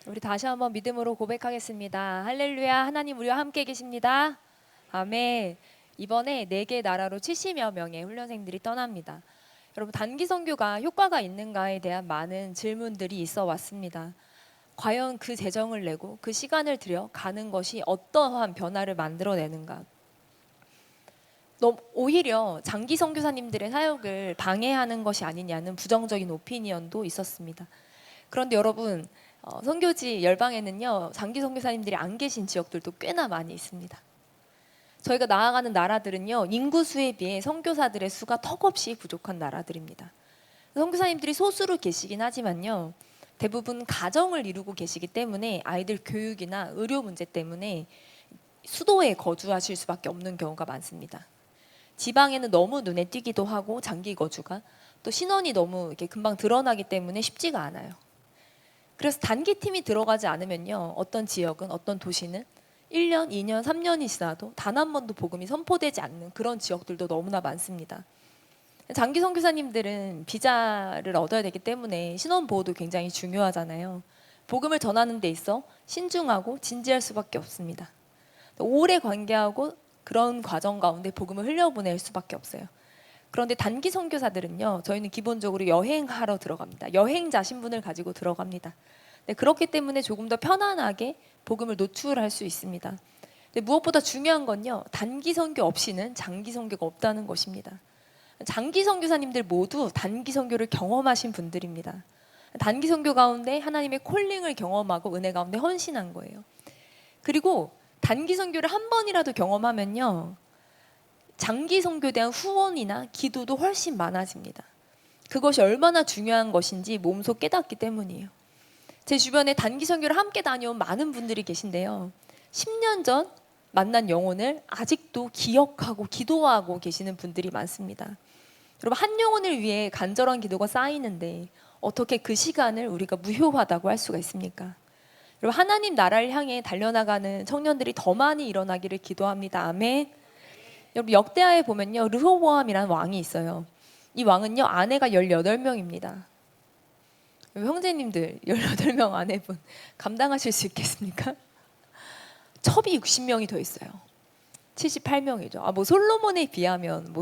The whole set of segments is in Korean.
우리 다시 한번 믿음으로 고백하겠습니다. 할렐루야, 하나님 우리와 함께 계십니다. 아멘. 이번에 4개 나라로 70여 명의 훈련생들이 떠납니다. 여러분, 단기 선교가 효과가 있는가에 대한 많은 질문들이 있어 왔습니다. 과연 그 재정을 내고 그 시간을 들여 가는 것이 어떠한 변화를 만들어내는가? 오히려 장기 선교사님들의 사역을 방해하는 것이 아니냐는 부정적인 오피니언도 있었습니다. 그런데 여러분, 선교지 열방에는요, 장기 선교사님들이 안 계신 지역들도 꽤나 많이 있습니다. 저희가 나아가는 나라들은요, 인구수에 비해 선교사들의 수가 턱없이 부족한 나라들입니다. 선교사님들이 소수로 계시긴 하지만요, 대부분 가정을 이루고 계시기 때문에 아이들 교육이나 의료 문제 때문에 수도에 거주하실 수밖에 없는 경우가 많습니다. 지방에는 너무 눈에 띄기도 하고 장기 거주가 또 신원이 너무 이렇게 금방 드러나기 때문에 쉽지가 않아요. 그래서 단기 팀이 들어가지 않으면요, 어떤 지역은, 어떤 도시는 1년, 2년, 3년이 지나도 단 한 번도 복음이 선포되지 않는 그런 지역들도 너무나 많습니다. 장기 선교사님들은 비자를 얻어야 되기 때문에 신원 보호도 굉장히 중요하잖아요. 복음을 전하는 데 있어 신중하고 진지할 수밖에 없습니다. 오래 관계하고 그런 과정 가운데 복음을 흘려보낼 수밖에 없어요. 그런데 단기 선교사들은요, 저희는 기본적으로 여행하러 들어갑니다. 여행자 신분을 가지고 들어갑니다. 네, 그렇기 때문에 조금 더 편안하게 복음을 노출할 수 있습니다. 근데 무엇보다 중요한 건요, 단기 선교 없이는 장기 선교가 없다는 것입니다. 장기 선교사님들 모두 단기 선교를 경험하신 분들입니다. 단기 선교 가운데 하나님의 콜링을 경험하고 은혜 가운데 헌신한 거예요. 그리고 단기 선교를 한 번이라도 경험하면요, 장기 선교에 대한 후원이나 기도도 훨씬 많아집니다. 그것이 얼마나 중요한 것인지 몸소 깨닫기 때문이에요. 제 주변에 단기 선교를 함께 다녀온 많은 분들이 계신데요, 10년 전 만난 영혼을 아직도 기억하고 기도하고 계시는 분들이 많습니다. 여러분, 한 영혼을 위해 간절한 기도가 쌓이는데 어떻게 그 시간을 우리가 무효하다고 할 수가 있습니까? 여러분, 하나님 나라를 향해 달려나가는 청년들이 더 많이 일어나기를 기도합니다. 아멘. 여러분, 역대하에 보면요, 르호보암이라는 왕이 있어요. 이 왕은요, 아내가 18명입니다. 형제님들, 18명 아내분 감당하실 수 있겠습니까? 첩이 60명이 더 있어요. 78명이죠. 뭐 솔로몬에 비하면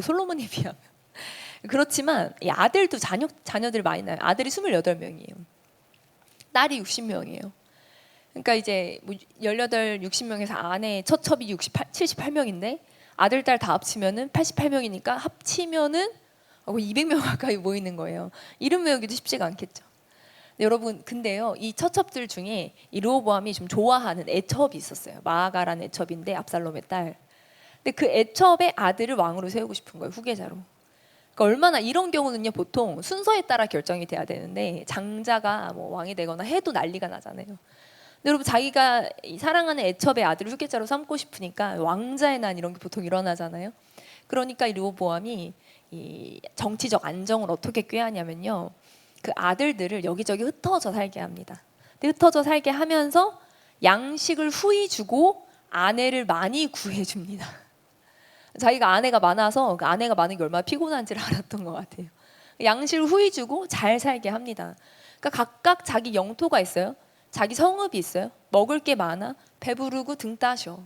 그렇지만 이 아들도 자녀들 많이 나요. 아들이 28명이에요. 딸이 60명이에요. 그러니까 이제 뭐 18, 60명에서 아내 첫 첩이 78명인데 아들, 딸 다 합치면은 88명이니까 합치면은 200명 가까이 모이는 거예요. 이름 외우기도 쉽지가 않겠죠. 여러분, 근데요, 이 처첩들 중에 이 르호보암이 좀 좋아하는 애첩이 있었어요. 마아가라는 애첩인데, 압살롬의 딸. 근데 그 애첩의 아들을 왕으로 세우고 싶은 거예요, 후계자로. 그러니까 얼마나, 이런 경우는요, 보통 순서에 따라 결정이 돼야 되는데 장자가 뭐 왕이 되거나 해도 난리가 나잖아요. 근데 여러분, 자기가 사랑하는 애첩의 아들을 후계자로 삼고 싶으니까 왕자의 난 이런 게 보통 일어나잖아요. 그러니까 이 르호보암이 이 정치적 안정을 어떻게 꾀하냐면요, 그 아들들을 여기저기 흩어져 살게 합니다. 흩어져 살게 하면서 양식을 후히 주고 아내를 많이 구해줍니다. 자기가 아내가 많아서 그 아내가 많은 게 얼마나 피곤한지를 알았던 것 같아요. 양식을 후히 주고 잘 살게 합니다. 그러니까 각각 자기 영토가 있어요. 자기 성읍이 있어요. 먹을 게 많아. 배부르고 등 따셔.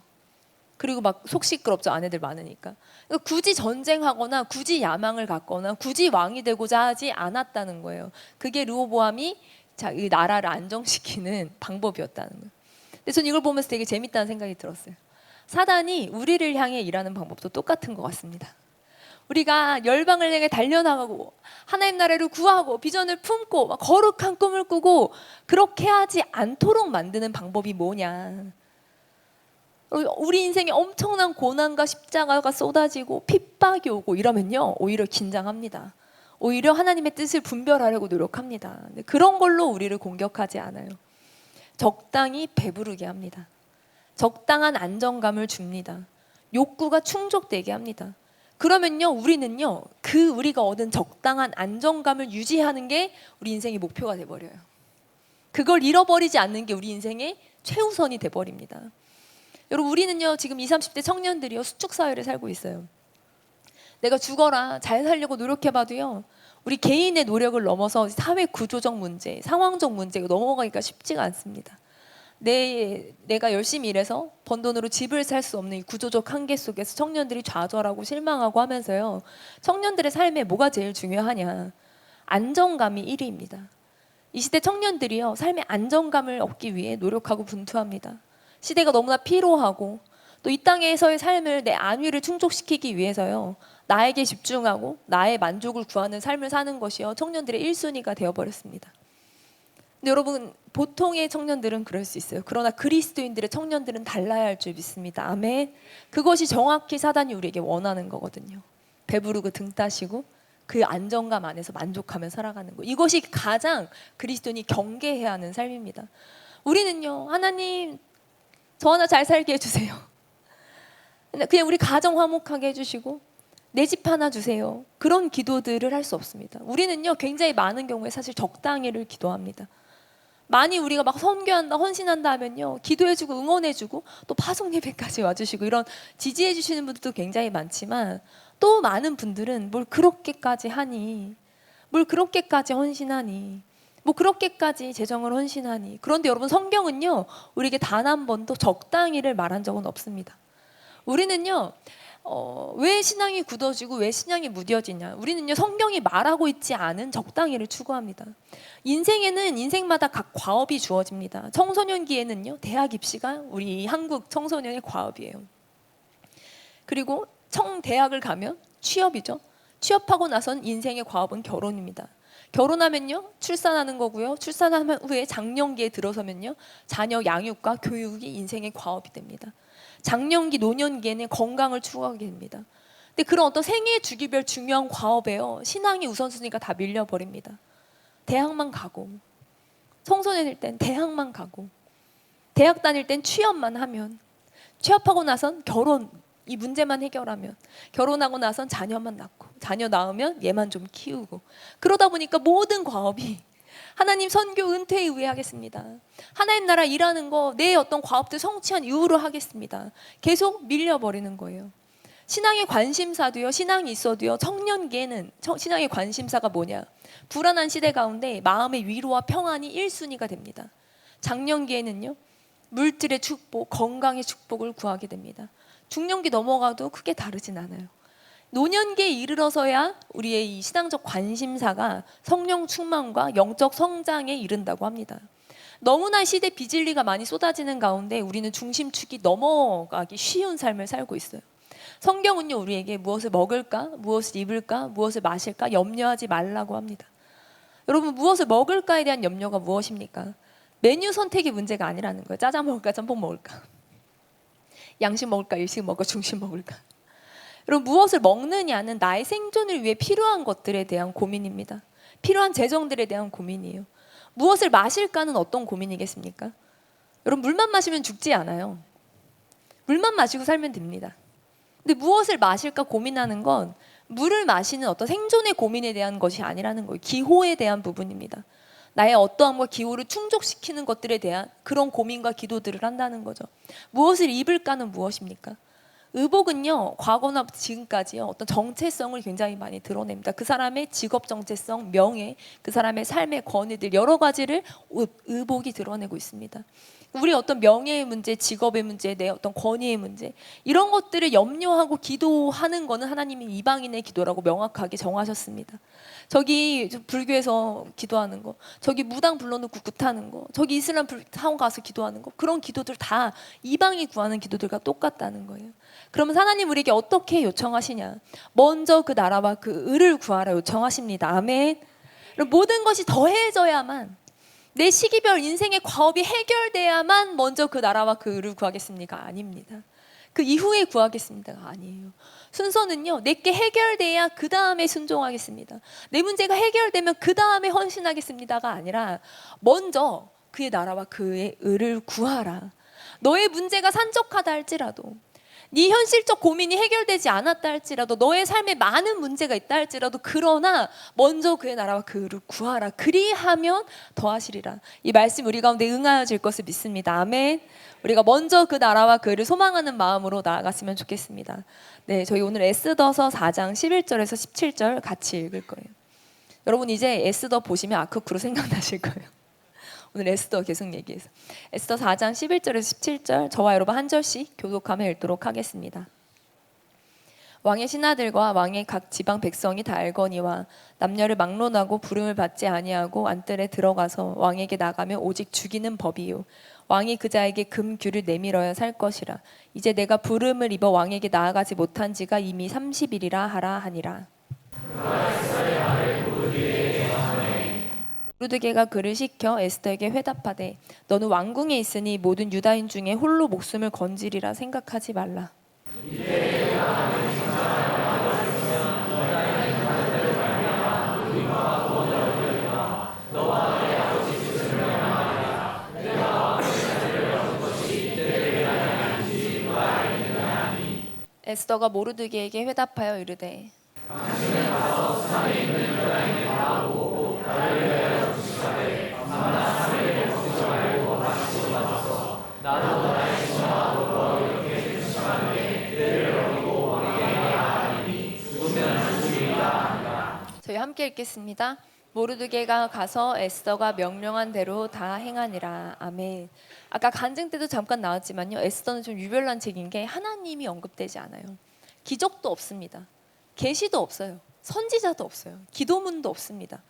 그리고 막 속 시끄럽죠, 아내들 많으니까. 그러니까 굳이 전쟁하거나 굳이 야망을 갖거나 굳이 왕이 되고자 하지 않았다는 거예요. 그게 르호보암이 이 나라를 안정시키는 방법이었다는 거예요. 근데 전 이걸 보면서 되게 재밌다는 생각이 들었어요. 사단이 우리를 향해 일하는 방법도 똑같은 것 같습니다. 우리가 열방을 향해 달려나가고 하나님 나라를 구하고 비전을 품고 막 거룩한 꿈을 꾸고 그렇게 하지 않도록 만드는 방법이 뭐냐. 우리 인생에 엄청난 고난과 십자가가 쏟아지고 핍박이 오고 이러면요, 오히려 긴장합니다. 오히려 하나님의 뜻을 분별하려고 노력합니다. 근데 그런 걸로 우리를 공격하지 않아요. 적당히 배부르게 합니다. 적당한 안정감을 줍니다. 욕구가 충족되게 합니다. 그러면요, 우리는요, 우리가 얻은 적당한 안정감을 유지하는 게 우리 인생의 목표가 돼버려요. 그걸 잃어버리지 않는 게 우리 인생의 최우선이 돼버립니다. 여러분, 우리는요, 지금 20, 30대 청년들이요, 수축 사회를 살고 있어요. 내가 죽어라, 잘 살려고 노력해봐도요, 우리 개인의 노력을 넘어서 사회 구조적 문제, 상황적 문제가 넘어가기가 쉽지가 않습니다. 내가 열심히 일해서 번 돈으로 집을 살 수 없는 이 구조적 한계 속에서 청년들이 좌절하고 실망하고 하면서요. 청년들의 삶에 뭐가 제일 중요하냐? 안정감이 1위입니다. 이 시대 청년들이요. 삶의 안정감을 얻기 위해 노력하고 분투합니다. 시대가 너무나 피로하고 또 이 땅에서의 삶을 내 안위를 충족시키기 위해서요. 나에게 집중하고 나의 만족을 구하는 삶을 사는 것이요. 청년들의 1순위가 되어버렸습니다. 근데 여러분, 보통의 청년들은 그럴 수 있어요. 그러나 그리스도인들의 청년들은 달라야 할 줄 믿습니다. 아멘. 그것이 정확히 사단이 우리에게 원하는 거거든요. 배부르고 등 따시고 그 안정감 안에서 만족하며 살아가는 거. 이것이 가장 그리스도인이 경계해야 하는 삶입니다. 우리는요, 하나님 저 하나 잘 살게 해주세요. 그냥 우리 가정 화목하게 해주시고 내 집 하나 주세요. 그런 기도들을 할 수 없습니다. 우리는요, 굉장히 많은 경우에 사실 적당히를 기도합니다. 많이 우리가 막 선교한다, 헌신한다 하면요, 기도해주고 응원해주고 또 파송 예배까지 와주시고 이런 지지해주시는 분들도 굉장히 많지만, 또 많은 분들은 뭘 그렇게까지 하니, 뭘 그렇게까지 헌신하니, 뭐 그렇게까지 재정을 헌신하니. 그런데 여러분, 성경은요 우리에게 단 한 번도 적당히를 말한 적은 없습니다. 우리는요 왜 신앙이 굳어지고 왜 신앙이 무뎌지냐? 우리는요 성경이 말하고 있지 않은 적당히를 추구합니다. 인생에는 인생마다 각 과업이 주어집니다. 청소년기에는요 대학 입시가 우리 한국 청소년의 과업이에요. 그리고 대학을 가면 취업이죠. 취업하고 나선 인생의 과업은 결혼입니다. 결혼하면요 출산하는 거고요. 출산하면 후에 장년기에 들어서면요 자녀 양육과 교육이 인생의 과업이 됩니다. 장년기, 노년기에는 건강을 추구하게 됩니다. 근데 그런 어떤 생애 주기별 중요한 과업에요 신앙이 우선순위가 다 밀려버립니다. 대학만 가고, 청소년일 땐 대학만 가고, 대학 다닐 땐 취업만 하면, 취업하고 나선 결혼, 이 문제만 해결하면, 결혼하고 나선 자녀만 낳고, 자녀 낳으면 얘만 좀 키우고, 그러다 보니까 모든 과업이 하나님 선교 은퇴 이후에 하겠습니다. 하나님 나라 일하는 거 내 어떤 과업들 성취한 이후로 하겠습니다. 계속 밀려버리는 거예요. 신앙의 관심사도요, 신앙이 있어도요, 청년기에는 신앙의 관심사가 뭐냐? 불안한 시대 가운데 마음의 위로와 평안이 1순위가 됩니다. 장년기에는요, 물질의 축복, 건강의 축복을 구하게 됩니다. 중년기 넘어가도 크게 다르진 않아요. 노년기에 이르러서야 우리의 이 신앙적 관심사가 성령 충만과 영적 성장에 이른다고 합니다. 너무나 시대 비진리가 많이 쏟아지는 가운데 우리는 중심축이 넘어가기 쉬운 삶을 살고 있어요. 성경은요 우리에게 무엇을 먹을까, 무엇을 입을까, 무엇을 마실까 염려하지 말라고 합니다. 여러분, 무엇을 먹을까에 대한 염려가 무엇입니까? 메뉴 선택이 문제가 아니라는 거예요. 짜장 먹을까, 짬뽕 먹을까, 양식 먹을까, 일식 먹을까, 중식 먹을까. 여러분, 무엇을 먹느냐는 나의 생존을 위해 필요한 것들에 대한 고민입니다. 필요한 재정들에 대한 고민이에요. 무엇을 마실까는 어떤 고민이겠습니까? 여러분, 물만 마시면 죽지 않아요. 물만 마시고 살면 됩니다. 근데 무엇을 마실까 고민하는 건 물을 마시는 어떤 생존의 고민에 대한 것이 아니라는 거예요. 기호에 대한 부분입니다. 나의 어떠함과 기호를 충족시키는 것들에 대한 그런 고민과 기도들을 한다는 거죠. 무엇을 입을까는 무엇입니까? 의복은요, 과거나 지금까지요, 어떤 정체성을 굉장히 많이 드러냅니다. 그 사람의 직업 정체성, 명예, 그 사람의 삶의 권위들 여러 가지를 의복이 드러내고 있습니다. 우리 어떤 명예의 문제, 직업의 문제, 내 어떤 권위의 문제, 이런 것들을 염려하고 기도하는 것은 하나님이 이방인의 기도라고 명확하게 정하셨습니다. 저기 불교에서 기도하는 거, 저기 무당 불러놓고 굿하는 거, 저기 이슬람 사원 가서 기도하는 거, 그런 기도들 다 이방이 구하는 기도들과 똑같다는 거예요. 그러면 하나님 우리에게 어떻게 요청하시냐? 먼저 그 나라와 그 의를 구하라 요청하십니다. 아멘. 모든 것이 더해져야만, 내 시기별 인생의 과업이 해결돼야만 먼저 그 나라와 그 의를 구하겠습니까? 아닙니다. 그 이후에 구하겠습니다가 아니에요. 순서는요, 내게 해결돼야 그 다음에 순종하겠습니다. 내 문제가 해결되면 그 다음에 헌신하겠습니다가 아니라 먼저 그의 나라와 그의 의를 구하라. 너의 문제가 산적하다 할지라도, 네 현실적 고민이 해결되지 않았다 할지라도, 너의 삶에 많은 문제가 있다 할지라도, 그러나 먼저 그의 나라와 그 의를 구하라. 그리하면 더하시리라. 이 말씀 우리 가운데 응하여질 것을 믿습니다. 아멘. 우리가 먼저 그 나라와 그 의를 소망하는 마음으로 나아갔으면 좋겠습니다. 네, 저희 오늘 에스더서 4장 11절에서 17절 같이 읽을 거예요. 여러분, 이제 에스더 보시면 아크쿠르 생각나실 거예요. 오늘 에스더 계속 얘기해서. 에스더 4장 11절에서 17절 저와 여러분 한 절씩 교독하며 읽도록 하겠습니다. 왕의 신하들과 왕의 각 지방 백성이 다 알거니와 남녀를 막론하고 부름을 받지 아니하고 안뜰에 들어가서 왕에게 나가며 오직 죽이는 법이요 왕이 그자에게 금규를 내밀어야 살 것이라. 이제 내가 부름을 입어 왕에게 나아가지 못한 지가 이미 30일이라 하라 하니라. 모르드게가 그를 시켜 에스더에게 회답하되 너는 왕궁에 있으니 모든 유다인 중에 홀로 목숨을 건지리라 생각하지 말라. 에스더가 모르드게에게 회답하여 이르되 저희 함께 읽겠습니다. 모르드게가 가서 에스더가 명령한 대로 다 행하니라. 아멘. 아까 간증 때도 잠깐 나왔지만요. 에스더는 좀 유별난 책인 게 하나님이 언급되지 않아요. 기적도 없습니다. 계시도 없어요. 선지자도 없어요. 기도문도 없습니다.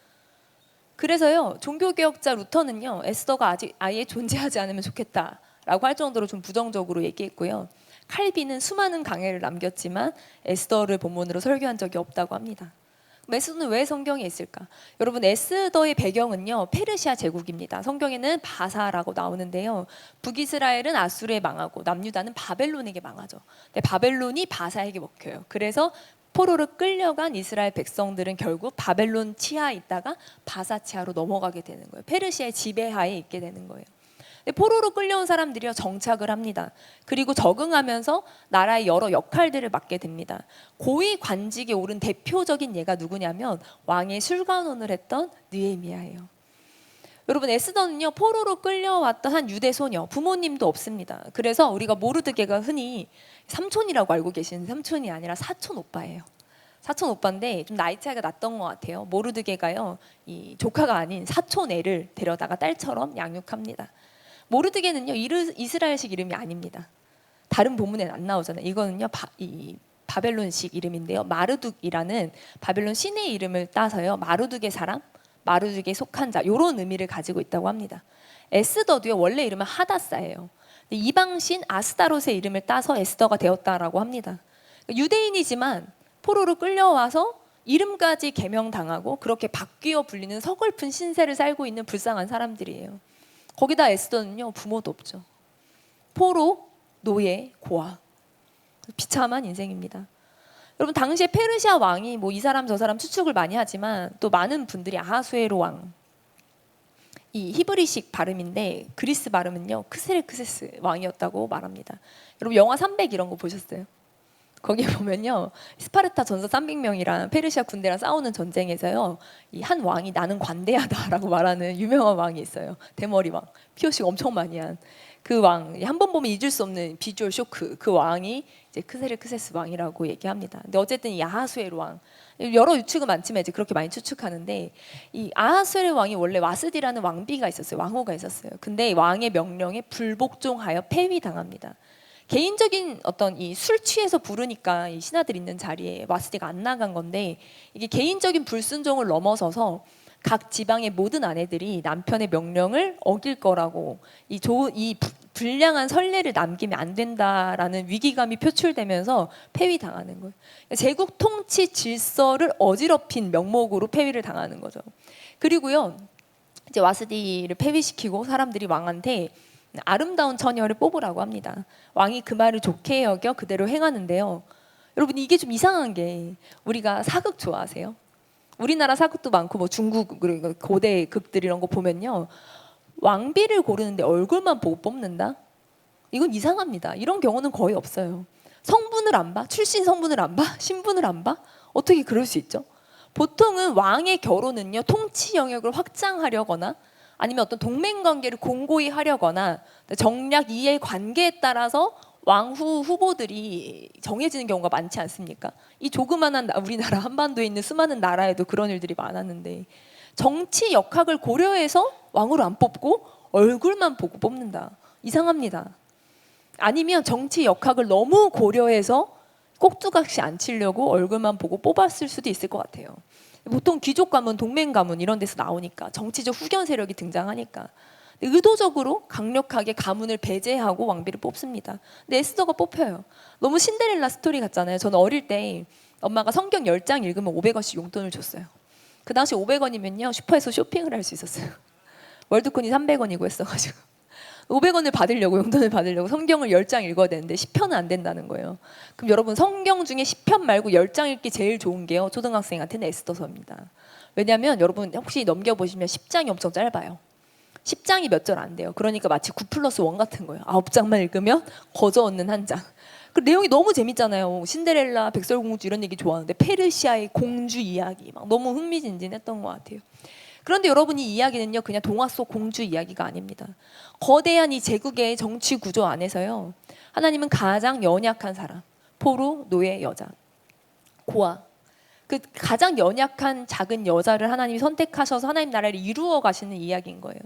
그래서요. 종교개혁자 루터는요. 에스더가 아직 아예 존재하지 않으면 좋겠다라고 할 정도로 좀 부정적으로 얘기했고요. 칼빈은 수많은 강해를 남겼지만 에스더를 본문으로 설교한 적이 없다고 합니다. 에스더는 왜 성경에 있을까? 여러분 에스더의 배경은요 페르시아 제국입니다. 성경에는 바사라고 나오는데요. 북이스라엘은 아수르에 망하고 남유다는 바벨론에게 망하죠. 근데 바벨론이 바사에게 먹혀요. 그래서 포로로 끌려간 이스라엘 백성들은 결국 바벨론 치하에 있다가 바사 치하로 넘어가게 되는 거예요. 페르시아의 지배하에 있게 되는 거예요. 포로로 끌려온 사람들이요 정착을 합니다. 그리고 적응하면서 나라의 여러 역할들을 맡게 됩니다. 고위 관직에 오른 대표적인 예가 누구냐면 왕의 술관원을 했던 느헤미야예요. 여러분 에스더는요 포로로 끌려왔던 한 유대 소녀, 부모님도 없습니다. 그래서 우리가 모르드게가 흔히 삼촌이라고 알고 계시는 삼촌이 아니라 사촌 오빠예요. 사촌 오빠인데 좀 나이 차이가 났던 것 같아요. 모르드게가요 이 조카가 아닌 사촌 애를 데려다가 딸처럼 양육합니다. 모르드게는요 이스라엘식 이름이 아닙니다. 다른 본문에는 안 나오잖아요. 이거는요 바벨론식 이름인데요. 마르둑이라는 바벨론 신의 이름을 따서요 마르둑의 사람, 마르둑에 속한 자 이런 의미를 가지고 있다고 합니다. 에스더도요 원래 이름은 하다사예요. 이방신 아스타롯의 이름을 따서 에스더가 되었다라고 합니다. 유대인이지만 포로로 끌려와서 이름까지 개명당하고 그렇게 바뀌어 불리는 서글픈 신세를 살고 있는 불쌍한 사람들이에요. 거기다 에스더는요 부모도 없죠. 포로, 노예, 고아. 비참한 인생입니다. 여러분 당시에 페르시아 왕이 뭐 이 사람 저 사람 추측을 많이 하지만 또 많은 분들이 아하수에로 왕, 이 히브리식 발음인데 그리스 발음은요 크세르크세스 왕이었다고 말합니다. 여러분 영화 300 이런 거 보셨어요? 거기에 보면요 스파르타 전사 300명이랑 페르시아 군대랑 싸우는 전쟁에서요 이 한 왕이 나는 관대하다라고 말하는 유명한 왕이 있어요. 대머리 왕, 피어싱 엄청 많이 한 그 왕, 한 번 보면 잊을 수 없는 비주얼 쇼크. 그 왕이 이제 크세르크세스 왕이라고 얘기합니다. 근데 어쨌든 이 아하수에로 왕, 여러 유축은 많지만 이제 그렇게 많이 추측하는데 이 아하수에로 왕이 원래 와스디라는 왕비가 있었어요. 왕후가 있었어요. 근데 왕의 명령에 불복종하여 폐위당합니다. 개인적인 어떤 이 술 취해서 부르니까 이 신하들 있는 자리에 와스디가 안 나간 건데 이게 개인적인 불순종을 넘어서서 각 지방의 모든 아내들이 남편의 명령을 어길 거라고 이 불량한 선례를 남기면 안 된다라는 위기감이 표출되면서 폐위당하는 거예요. 제국 통치 질서를 어지럽힌 명목으로 폐위를 당하는 거죠. 그리고요 이제 와스디를 폐위시키고 사람들이 왕한테 아름다운 처녀를 뽑으라고 합니다. 왕이 그 말을 좋게 여겨 그대로 행하는데요. 여러분 이게 좀 이상한 게 우리가 사극 좋아하세요? 우리나라 사극도 많고 뭐 중국 고대 극들 이런 거 보면요. 왕비를 고르는데 얼굴만 보고 뽑는다? 이건 이상합니다. 이런 경우는 거의 없어요. 성분을 안 봐? 출신 성분을 안 봐? 신분을 안 봐? 어떻게 그럴 수 있죠? 보통은 왕의 결혼은요. 통치 영역을 확장하려거나 아니면 어떤 동맹관계를 공고히 하려거나 정략 이해 관계에 따라서 왕후 후보들이 정해지는 경우가 많지 않습니까? 이 조그만한 우리나라 한반도에 있는 수많은 나라에도 그런 일들이 많았는데 정치 역학을 고려해서 왕으로 안 뽑고 얼굴만 보고 뽑는다. 이상합니다. 아니면 정치 역학을 너무 고려해서 꼭두각시 안 치려고 얼굴만 보고 뽑았을 수도 있을 것 같아요. 보통 귀족 가문, 동맹 가문 이런 데서 나오니까, 정치적 후견 세력이 등장하니까 의도적으로 강력하게 가문을 배제하고 왕비를 뽑습니다. 근데 에스더가 뽑혀요. 너무 신데렐라 스토리 같잖아요. 저는 어릴 때 엄마가 성경 10장 읽으면 500원씩 용돈을 줬어요. 그 당시 500원이면요 슈퍼에서 쇼핑을 할 수 있었어요. 월드콘이 300원이고 했어가지고 500원을 받으려고, 용돈을 받으려고 성경을 10장 읽어야 되는데 10편은 안 된다는 거예요. 그럼 여러분, 성경 중에 10편 말고 10장 읽기 제일 좋은 게요, 초등학생한테는 에스더서입니다. 왜냐하면 여러분 혹시 넘겨보시면 10장이 엄청 짧아요. 10장이 몇 절 안 돼요. 그러니까 마치 9+1 같은 거예요. 9장만 읽으면 거저 얻는 한 장. 그 내용이 너무 재밌잖아요. 신데렐라, 백설공주 이런 얘기 좋아하는데 페르시아의 공주 이야기 막 너무 흥미진진했던 것 같아요. 그런데 여러분, 이 이야기는요 그냥 동화 속 공주 이야기가 아닙니다. 거대한 이 제국의 정치 구조 안에서요, 하나님은 가장 연약한 사람, 포로, 노예, 여자, 고아, 그 가장 연약한 작은 여자를 하나님이 선택하셔서 하나님 나라를 이루어 가시는 이야기인 거예요.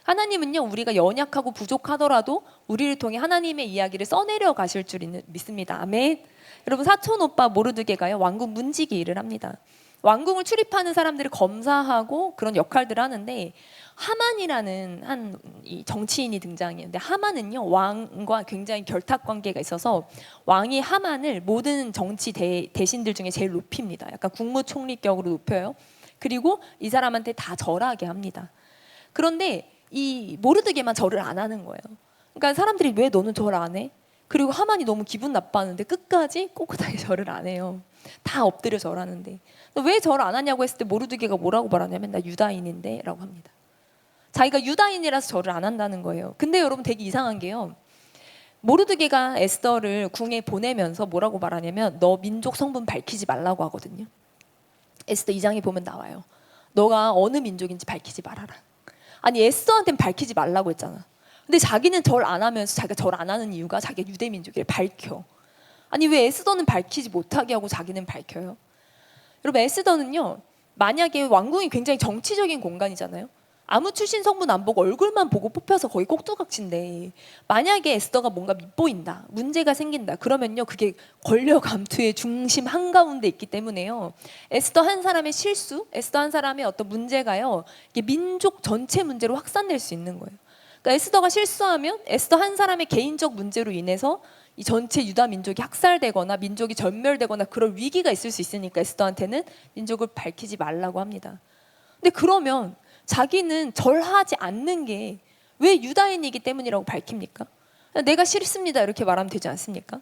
하나님은요 우리가 연약하고 부족하더라도 우리를 통해 하나님의 이야기를 써내려 가실 줄 믿습니다. 아멘. 여러분, 사촌 오빠 모르드게가요 왕궁 문지기 일을 합니다. 왕궁을 출입하는 사람들을 검사하고 그런 역할들을 하는데, 하만이라는 한 이 정치인이 등장해요. 근데 하만은요 왕과 굉장히 결탁 관계가 있어서 왕이 하만을 모든 정치 대신들 중에 제일 높입니다. 약간 국무총리격으로 높여요. 그리고 이 사람한테 다 절하게 합니다. 그런데 이 모르드게만 절을 안 하는 거예요. 그러니까 사람들이 왜 너는 절 안 해? 그리고 하만이 너무 기분 나빠하는데 끝까지 꼿꼿하게 절을 안 해요. 다 엎드려 절하는데. 왜 절 안 하냐고 했을 때 모르드게가 뭐라고 말하냐면, 나 유다인인데 라고 합니다. 자기가 유다인이라서 절을 안 한다는 거예요. 근데 여러분, 되게 이상한 게요, 모르드게가 에스더를 궁에 보내면서 뭐라고 말하냐면, 너 민족 성분 밝히지 말라고 하거든요. 에스더 2장에 보면 나와요. 너가 어느 민족인지 밝히지 말아라. 아니, 에스더한테는 밝히지 말라고 했잖아. 근데 자기는 절 안 하면서 자기가 절 안 하는 이유가 자기가 유대 민족을 밝혀. 아니, 왜 에스더는 밝히지 못하게 하고 자기는 밝혀요? 여러분, 에스더는요 만약에 왕궁이 굉장히 정치적인 공간이잖아요. 아무 출신 성분 안 보고 얼굴만 보고 뽑혀서 거의 꼭두각시인데, 만약에 에스더가 뭔가 밉보인다, 문제가 생긴다, 그러면요 그게 권력 암투의 중심 한가운데 있기 때문에요, 에스더 한 사람의 실수, 에스더 한 사람의 어떤 문제가요 이게 민족 전체 문제로 확산될 수 있는 거예요. 그러니까 에스더가 실수하면 에스더 한 사람의 개인적 문제로 인해서 이 전체 유다 민족이 학살되거나 민족이 전멸되거나 그럴 위기가 있을 수 있으니까 에스더한테는 민족을 밝히지 말라고 합니다. 근데 그러면 자기는 절하지 않는 게 왜 유다인이기 때문이라고 밝힙니까? 내가 싫습니다 이렇게 말하면 되지 않습니까?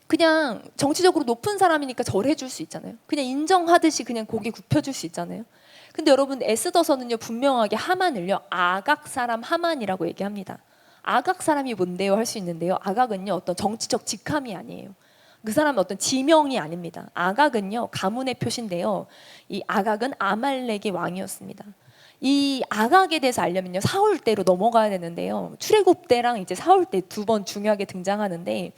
그냥 정치적으로 높은 사람이니까 절해줄 수 있잖아요. 그냥 인정하듯이 그냥 고개 굽혀줄 수 있잖아요. 근데 여러분, 에스더서는요 분명하게 하만을요 아각 사람 하만이라고 얘기합니다. 아각 사람이 뭔데요? 할 수 있는데요, 아각은요 어떤 정치적 직함이 아니에요. 그 사람은 어떤 지명이 아닙니다. 아각은요 가문의 표시인데요, 이 아각은 아말렉의 왕이었습니다. 이 아각에 대해서 알려면요 사울 때로 넘어가야 되는데요, 출애굽 때랑 이제 사울 때 두 번 중요하게 등장하는데,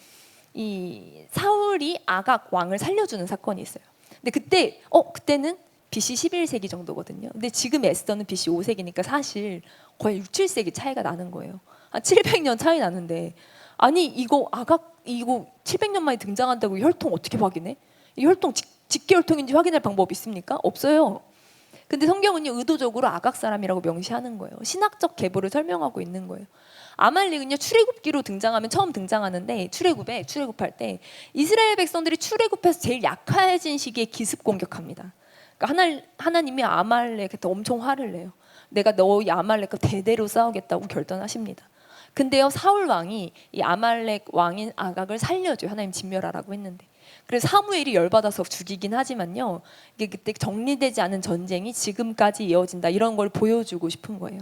이 사울이 아각 왕을 살려주는 사건이 있어요. 근데 그때는 BC 11세기 정도거든요. 근데 지금 에스더는 BC 5세기니까 사실 거의 6, 7세기 차이가 나는 거예요. 한 700년 차이 나는데, 아니 이거 아각 이거 700년 만에 등장한다고 혈통 어떻게 확인해? 이 혈통 직계 혈통인지 확인할 방법 있습니까? 없어요. 근데 성경은요 의도적으로 아각 사람이라고 명시하는 거예요. 신학적 계보를 설명하고 있는 거예요. 아말렉은요 출애굽기로 등장하면 처음 등장하는데, 출애굽할 때 이스라엘 백성들이 출애굽해서 제일 약해진 시기에 기습 공격합니다. 그러니까 하나님이 아말렉한테 엄청 화를 내요. 내가 너희 아말렉과 대대로 싸우겠다고 결단하십니다. 근데요 사울 왕이 이 아말렉 왕인 아각을 살려줘요. 하나님 진멸하라고 했는데. 그래서 사무엘이 열받아서 죽이긴 하지만요, 이게 그때 정리되지 않은 전쟁이 지금까지 이어진다, 이런 걸 보여주고 싶은 거예요.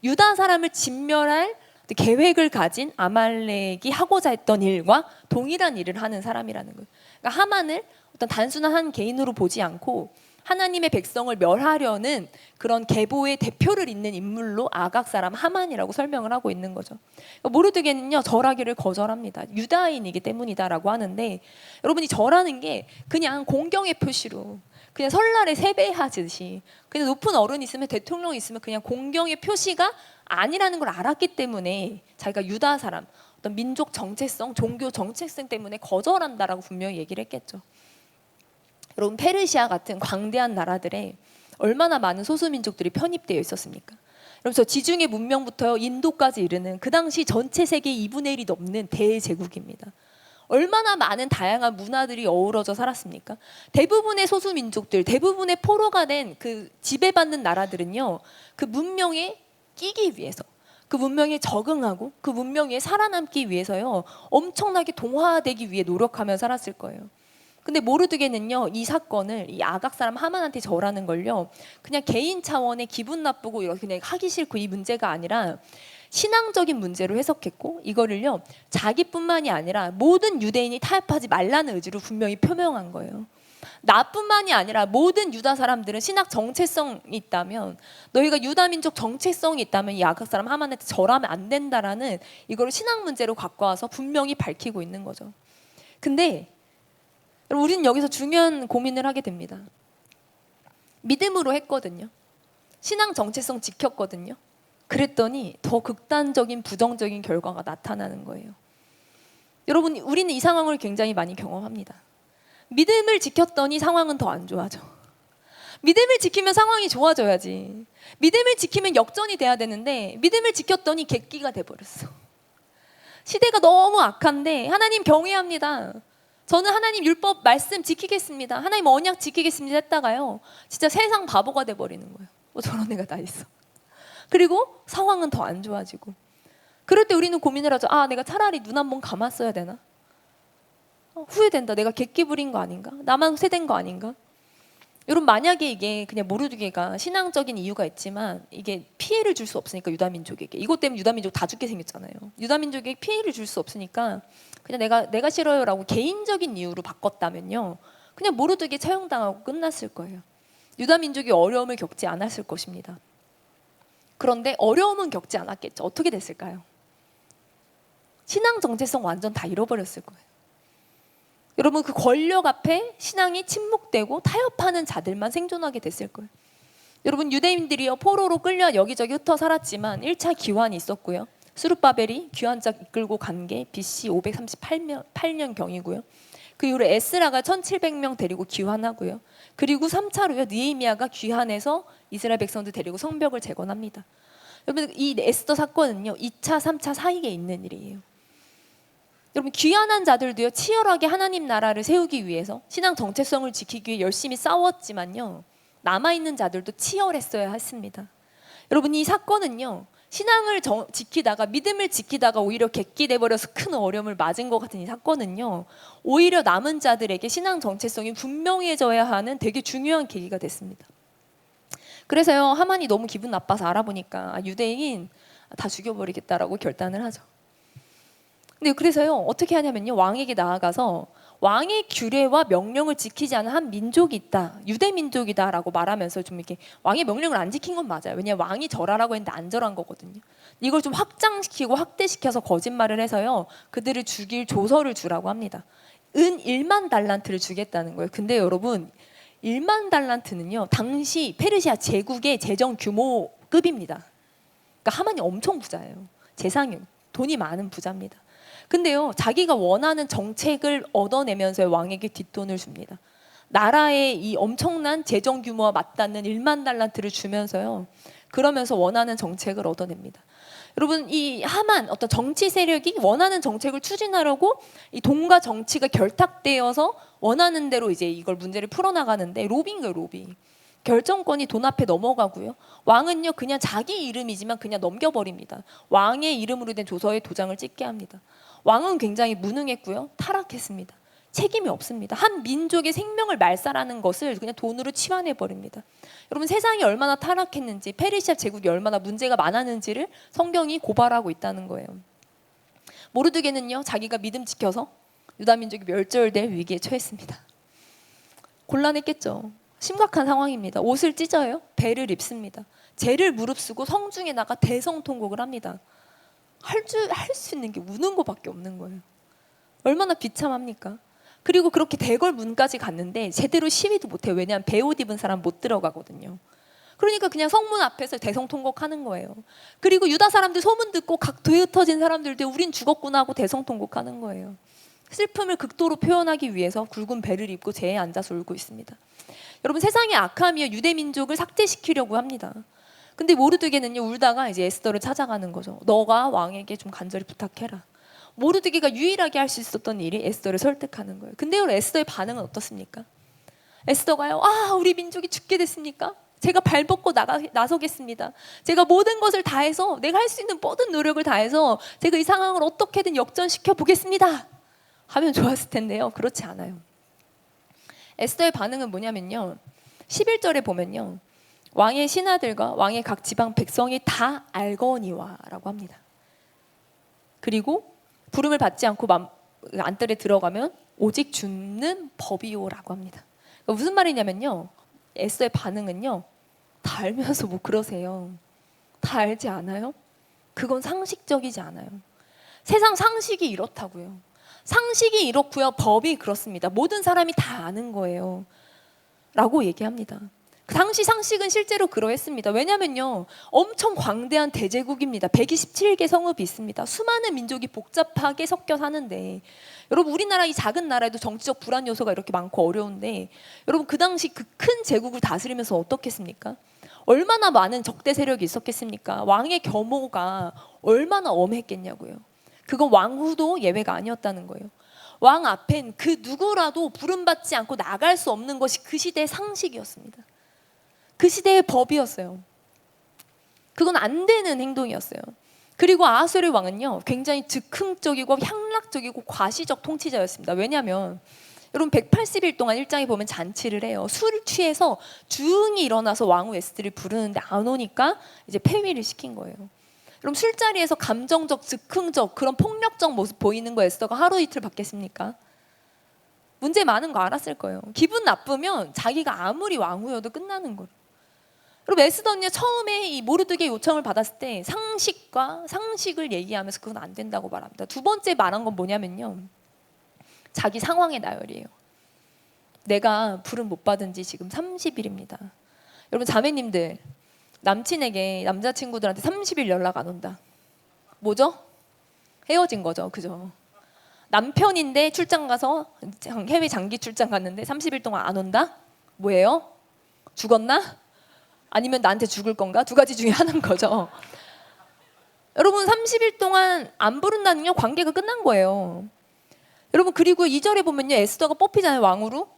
유다 사람을 진멸할 계획을 가진 아말렉이 하고자 했던 일과 동일한 일을 하는 사람이라는 거예요. 그러니까 하만을 어떤 단순한 한 개인으로 보지 않고 하나님의 백성을 멸하려는 그런 계보의 대표를 잇는 인물로 아각 사람 하만이라고 설명을 하고 있는 거죠. 모르드게는요 절하기를 거절합니다. 유다인이기 때문이다라고 하는데, 여러분이 절하는 게 그냥 공경의 표시로, 그냥 설날에 세배하듯이, 그냥 높은 어른이 있으면, 대통령이 있으면 그냥 공경의 표시가 아니라는 걸 알았기 때문에 자기가 유다 사람, 어떤 민족 정체성, 종교 정체성 때문에 거절한다라고 분명히 얘기를 했겠죠. 여러분, 페르시아 같은 광대한 나라들에 얼마나 많은 소수민족들이 편입되어 있었습니까? 여러분, 저 지중해 문명부터 인도까지 이르는 그 당시 전체 세계 2분의 1이 넘는 대제국입니다. 얼마나 많은 다양한 문화들이 어우러져 살았습니까? 대부분의 소수민족들, 대부분의 포로가 된 그 지배받는 나라들은요, 그 문명에 끼기 위해서, 그 문명에 적응하고 그 문명에 살아남기 위해서요, 엄청나게 동화되기 위해 노력하며 살았을 거예요. 근데 모르드게는요, 이 사건을 이 아각 사람 하만한테 절하는 걸요, 그냥 개인 차원의 기분 나쁘고 이렇게 그냥 하기 싫고 이 문제가 아니라 신앙적인 문제로 해석했고, 이거를요 자기뿐만이 아니라 모든 유대인이 타협하지 말라는 의지로 분명히 표명한 거예요. 나뿐만이 아니라 모든 유다 사람들은 신학 정체성이 있다면, 너희가 유다 민족 정체성이 있다면 이 아각 사람 하만한테 절하면 안 된다라는 이거를 신학 문제로 갖고 와서 분명히 밝히고 있는 거죠. 근데 우리는 여기서 중요한 고민을 하게 됩니다. 믿음으로 했거든요. 신앙 정체성 지켰거든요. 그랬더니 더 극단적인 부정적인 결과가 나타나는 거예요. 여러분, 우리는 이 상황을 굉장히 많이 경험합니다. 믿음을 지켰더니 상황은 더 안 좋아져. 믿음을 지키면 상황이 좋아져야지. 믿음을 지키면 역전이 돼야 되는데 믿음을 지켰더니 객기가 돼버렸어. 시대가 너무 악한데 하나님 경외합니다, 저는 하나님 율법 말씀 지키겠습니다, 하나님 언약 지키겠습니다 했다가요, 진짜 세상 바보가 돼버리는 거예요. 저런 애가 다 있어. 그리고 상황은 더 안 좋아지고. 그럴 때 우리는 고민을 하죠. 내가 차라리 눈 한 번 감았어야 되나? 후회된다. 내가 객기 부린 거 아닌가? 나만 세된 거 아닌가? 여러분, 만약에 이게 그냥 모르드게가 신앙적인 이유가 있지만 이게 피해를 줄 수 없으니까, 유다민족에게, 이것 때문에 유다민족 다 죽게 생겼잖아요. 유다민족에게 피해를 줄 수 없으니까 그냥 내가 싫어요라고 개인적인 이유로 바꿨다면요, 그냥 모르드게 처형당하고 끝났을 거예요. 유다민족이 어려움을 겪지 않았을 것입니다. 그런데 어려움은 겪지 않았겠죠. 어떻게 됐을까요? 신앙 정체성 완전 다 잃어버렸을 거예요. 여러분, 그 권력 앞에 신앙이 침묵되고 타협하는 자들만 생존하게 됐을 거예요. 여러분, 유대인들이요 포로로 끌려 여기저기 흩어 살았지만 1차 기환이 있었고요. 스룹바벨이 귀환자 이끌고 간 게 BC 538년경이고요. 그 이후로 에스라가 1700명 데리고 귀환하고요. 그리고 3차로요 느헤미야가 귀환해서 이스라엘 백성들 데리고 성벽을 재건합니다. 여러분, 이 에스더 사건은요 2차, 3차 사이에 있는 일이에요. 여러분, 귀환한 자들도요 치열하게 하나님 나라를 세우기 위해서 신앙 정체성을 지키기 위해 열심히 싸웠지만요, 남아있는 자들도 치열했어야 했습니다. 여러분, 이 사건은요 신앙을 지키다가, 믿음을 지키다가 오히려 객기 돼버려서 큰 어려움을 맞은 것 같은 이 사건은요, 오히려 남은 자들에게 신앙 정체성이 분명해져야 하는 되게 중요한 계기가 됐습니다. 그래서요 하만이 너무 기분 나빠서 알아보니까 유대인 다 죽여버리겠다라고 결단을 하죠. 근데 그래서요 어떻게 하냐면요, 왕에게 나아가서 왕의 규례와 명령을 지키지 않은 한 민족이 있다, 유대 민족이다라고 말하면서 좀 이렇게, 왕의 명령을 안 지킨 건 맞아요. 왜냐하면 왕이 절하라고 했는데 안 절한 거거든요. 이걸 좀 확장시키고 확대시켜서 거짓말을 해서요 그들을 죽일 조서를 주라고 합니다. 은 1만 달란트를 주겠다는 거예요. 근데 여러분, 1만 달란트는요 당시 페르시아 제국의 재정 규모급입니다. 그러니까 하만이 엄청 부자예요. 재상이 돈이 많은 부자입니다. 근데요 자기가 원하는 정책을 얻어내면서 왕에게 뒷돈을 줍니다. 나라의 이 엄청난 재정 규모와 맞닿는 1만 달란트를 주면서요, 그러면서 원하는 정책을 얻어냅니다. 여러분, 이 하만, 어떤 정치 세력이 원하는 정책을 추진하려고 이 돈과 정치가 결탁되어서 원하는 대로 이제 이걸 문제를 풀어나가는데, 로비인 거예요, 로비. 결정권이 돈 앞에 넘어가고요. 왕은요 그냥 자기 이름이지만 그냥 넘겨버립니다. 왕의 이름으로 된 조서에 도장을 찍게 합니다. 왕은 굉장히 무능했고요, 타락했습니다. 책임이 없습니다. 한 민족의 생명을 말살하는 것을 그냥 돈으로 치환해버립니다. 여러분, 세상이 얼마나 타락했는지, 페르시아 제국이 얼마나 문제가 많았는지를 성경이 고발하고 있다는 거예요. 모르드게는요 자기가 믿음 지켜서 유다 민족이 멸절될 위기에 처했습니다. 곤란했겠죠. 심각한 상황입니다. 옷을 찢어요. 배를 입습니다. 죄를 무릅쓰고 성중에다가 대성통곡을 합니다. 할 수 있는 게 우는 것밖에 없는 거예요. 얼마나 비참합니까? 그리고 그렇게 대궐문까지 갔는데 제대로 시위도 못해요. 왜냐하면 배옷 입은 사람 못 들어가거든요. 그러니까 그냥 성문 앞에서 대성통곡하는 거예요. 그리고 유다 사람들 소문 듣고 각 뒤에 흩어진 사람들도 우린 죽었구나 하고 대성통곡하는 거예요. 슬픔을 극도로 표현하기 위해서 굵은 배를 입고 재에 앉아서 울고 있습니다. 여러분, 세상의 악함이요 유대 민족을 삭제시키려고 합니다. 근데 모르드게는요 울다가 이제 에스더를 찾아가는 거죠. 너가 왕에게 좀 간절히 부탁해라. 모르드게가 유일하게 할 수 있었던 일이 에스더를 설득하는 거예요. 근데 여러분, 에스더의 반응은 어떻습니까? 에스더가요, 우리 민족이 죽게 됐습니까? 제가 발벗고 나서겠습니다. 제가 모든 것을 다해서 내가 할 수 있는 모든 노력을 다해서 제가 이 상황을 어떻게든 역전시켜 보겠습니다 하면 좋았을 텐데요. 그렇지 않아요. 에스더의 반응은 뭐냐면요, 11절에 보면요, 왕의 신하들과 왕의 각 지방 백성이 다 알거니와 라고 합니다. 그리고 부름을 받지 않고 안뜰에 들어가면 오직 죽는 법이요 라고 합니다. 그러니까 무슨 말이냐면요, 에스더의 반응은요, 다 알면서 뭐 그러세요. 다 알지 않아요? 그건 상식적이지 않아요. 세상 상식이 이렇다고요. 상식이 이렇고요, 법이 그렇습니다. 모든 사람이 다 아는 거예요 라고 얘기합니다. 당시 상식은 실제로 그러했습니다. 왜냐면요, 엄청 광대한 대제국입니다. 127개 성읍이 있습니다. 수많은 민족이 복잡하게 섞여 사는데, 여러분, 우리나라 이 작은 나라에도 정치적 불안 요소가 이렇게 많고 어려운데, 여러분, 그 당시 그 큰 제국을 다스리면서 어떻겠습니까? 얼마나 많은 적대 세력이 있었겠습니까? 왕의 겸호가 얼마나 엄했겠냐고요. 그건 왕후도 예외가 아니었다는 거예요. 왕 앞엔 그 누구라도 부름받지 않고 나갈 수 없는 것이 그 시대의 상식이었습니다. 그 시대의 법이었어요. 그건 안 되는 행동이었어요. 그리고 아하수에르 왕은요, 굉장히 즉흥적이고 향락적이고 과시적 통치자였습니다. 왜냐하면 여러분, 180일 동안 1장에 보면 잔치를 해요. 술을 취해서 조용히 일어나서 왕후 에스더를 부르는데 안 오니까 이제 폐위를 시킨 거예요. 여러분, 술자리에서 감정적, 즉흥적, 그런 폭력적 모습 보이는 거 에스더가 하루 이틀 받겠습니까? 문제 많은 거 알았을 거예요. 기분 나쁘면 자기가 아무리 왕후여도 끝나는 거예요. 여러분, 에스더는요, 처음에 이 모르드게 요청을 받았을 때 상식을 얘기하면서 그건 안 된다고 말합니다. 두 번째 말한 건 뭐냐면요, 자기 상황의 나열이에요. 내가 부름 못 받은 지 지금 30일입니다. 여러분, 자매님들, 남친에게 남자친구들한테 30일 연락 안 온다. 뭐죠? 헤어진 거죠. 그죠? 남편인데 출장 가서 해외 장기 출장 갔는데 30일 동안 안 온다? 뭐예요? 죽었나? 아니면 나한테 죽을 건가? 두 가지 중에 하나인 거죠. 여러분, 30일 동안 안 부른다는요, 관계가 끝난 거예요. 여러분, 그리고 2절에 보면요, 에스더가 뽑히잖아요, 왕으로.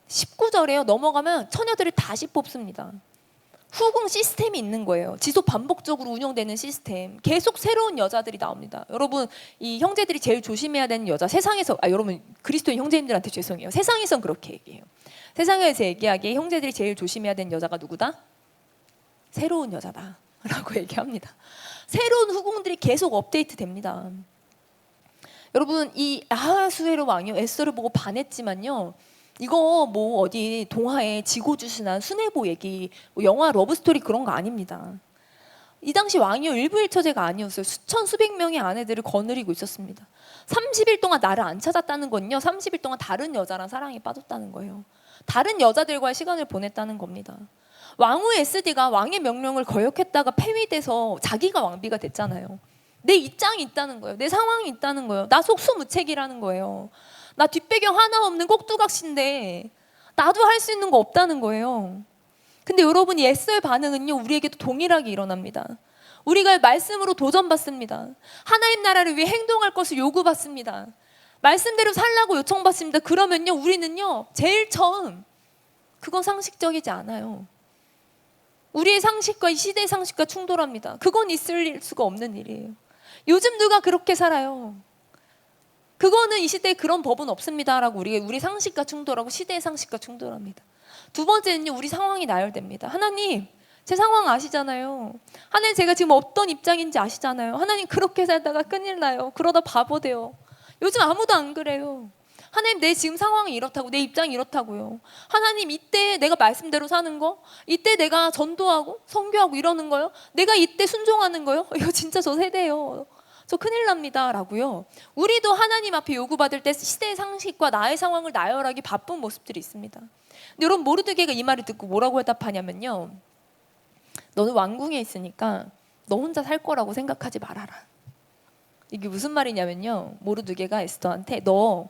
19절에요, 넘어가면 처녀들을 다시 뽑습니다. 후궁 시스템이 있는 거예요. 지속 반복적으로 운영되는 시스템. 계속 새로운 여자들이 나옵니다. 여러분, 이 형제들이 제일 조심해야 되는 여자, 세상에서, 여러분, 그리스도인 형제님들한테 죄송해요. 세상에선 그렇게 얘기해요. 세상에서 얘기하기에 형제들이 제일 조심해야 되는 여자가 누구다? 새로운 여자다 라고 얘기합니다. 새로운 후궁들이 계속 업데이트 됩니다. 여러분, 이 아하수에로 왕이요, 에스더를 보고 반했지만요, 이거 뭐 어디 동화에 지고주순한 순애보 얘기, 뭐 영화 러브스토리 그런 거 아닙니다. 이 당시 왕이요, 일부일처제가 아니었어요. 수천 수백 명의 아내들을 거느리고 있었습니다. 30일 동안 나를 안 찾았다는 건요, 30일 동안 다른 여자랑 사랑에 빠졌다는 거예요. 다른 여자들과의 시간을 보냈다는 겁니다. 왕후 에스디가 왕의 명령을 거역했다가 폐위돼서 자기가 왕비가 됐잖아요. 내 입장이 있다는 거예요. 내 상황이 있다는 거예요. 나 속수무책이라는 거예요. 나 뒷배경 하나 없는 꼭두각시인데 나도 할 수 있는 거 없다는 거예요. 근데 여러분, 이 에스더의 반응은요, 우리에게도 동일하게 일어납니다. 우리가 말씀으로 도전받습니다. 하나님 나라를 위해 행동할 것을 요구받습니다. 말씀대로 살라고 요청받습니다. 그러면요, 우리는요, 제일 처음, 그건 상식적이지 않아요. 우리의 상식과 이 시대의 상식과 충돌합니다. 그건 있을 수가 없는 일이에요. 요즘 누가 그렇게 살아요? 그거는 이 시대에 그런 법은 없습니다라고 우리 상식과 충돌하고 시대의 상식과 충돌합니다. 두 번째는요, 우리 상황이 나열됩니다. 하나님, 제 상황 아시잖아요. 하나님, 제가 지금 어떤 입장인지 아시잖아요. 하나님, 그렇게 살다가 큰일 나요. 그러다 바보 돼요. 요즘 아무도 안 그래요. 하나님, 내 지금 상황이 이렇다고, 내 입장이 이렇다고요. 하나님, 이때 내가 말씀대로 사는 거, 이때 내가 전도하고 선교하고 이러는 거요, 내가 이때 순종하는 거요, 이거 진짜 저 세대예요. 저 큰일 납니다 라고요. 우리도 하나님 앞에 요구받을 때 시대의 상식과 나의 상황을 나열하기 바쁜 모습들이 있습니다. 근데 여러분, 모르드게가 이 말을 듣고 뭐라고 대답하냐면요, 너는 왕궁에 있으니까 너 혼자 살 거라고 생각하지 말아라. 이게 무슨 말이냐면요, 모르드게가 에스더한테 너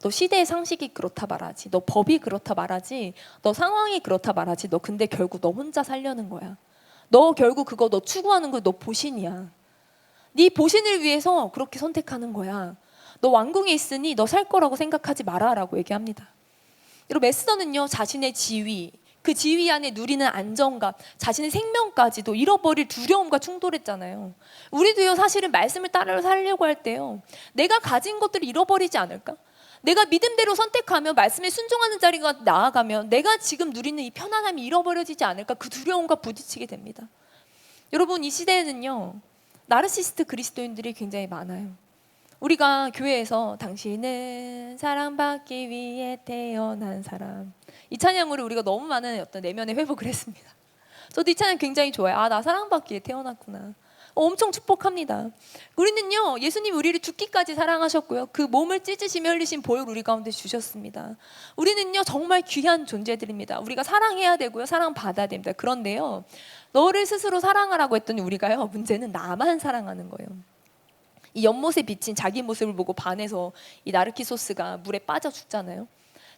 시대의 상식이 그렇다 말하지, 너 법이 그렇다 말하지, 너 상황이 그렇다 말하지, 너 근데 결국 너 혼자 살려는 거야. 너 결국 그거 너 추구하는 거 너 보신이야. 네 보신을 위해서 그렇게 선택하는 거야. 너 왕궁에 있으니 너 살 거라고 생각하지 마라 라고 얘기합니다. 여러분, 에스더는요, 자신의 지위, 그 지위 안에 누리는 안정감, 자신의 생명까지도 잃어버릴 두려움과 충돌했잖아요. 우리도요, 사실은 말씀을 따라 살려고 할 때요, 내가 가진 것들을 잃어버리지 않을까? 내가 믿음대로 선택하며 말씀에 순종하는 자리가 나아가면 내가 지금 누리는 이 편안함이 잃어버려지지 않을까? 그 두려움과 부딪히게 됩니다. 여러분, 이 시대에는요, 나르시스트 그리스도인들이 굉장히 많아요. 우리가 교회에서 당신은 사랑받기 위해 태어난 사람, 이 찬양으로 우리가 너무 많은 어떤 내면의 회복을 했습니다. 저도 이 찬양 굉장히 좋아요. 아, 나 사랑받기 위해 태어났구나. 엄청 축복합니다. 우리는요, 예수님 우리를 죽기까지 사랑하셨고요, 그 몸을 찢으시며 흘리신 보혈 우리 가운데 주셨습니다. 우리는요, 정말 귀한 존재들입니다. 우리가 사랑해야 되고요, 사랑받아야 됩니다. 그런데요, 너를 스스로 사랑하라고 했더니 우리가요, 문제는 나만 사랑하는 거예요. 이 연못에 비친 자기 모습을 보고 반해서 이 나르키소스가 물에 빠져 죽잖아요.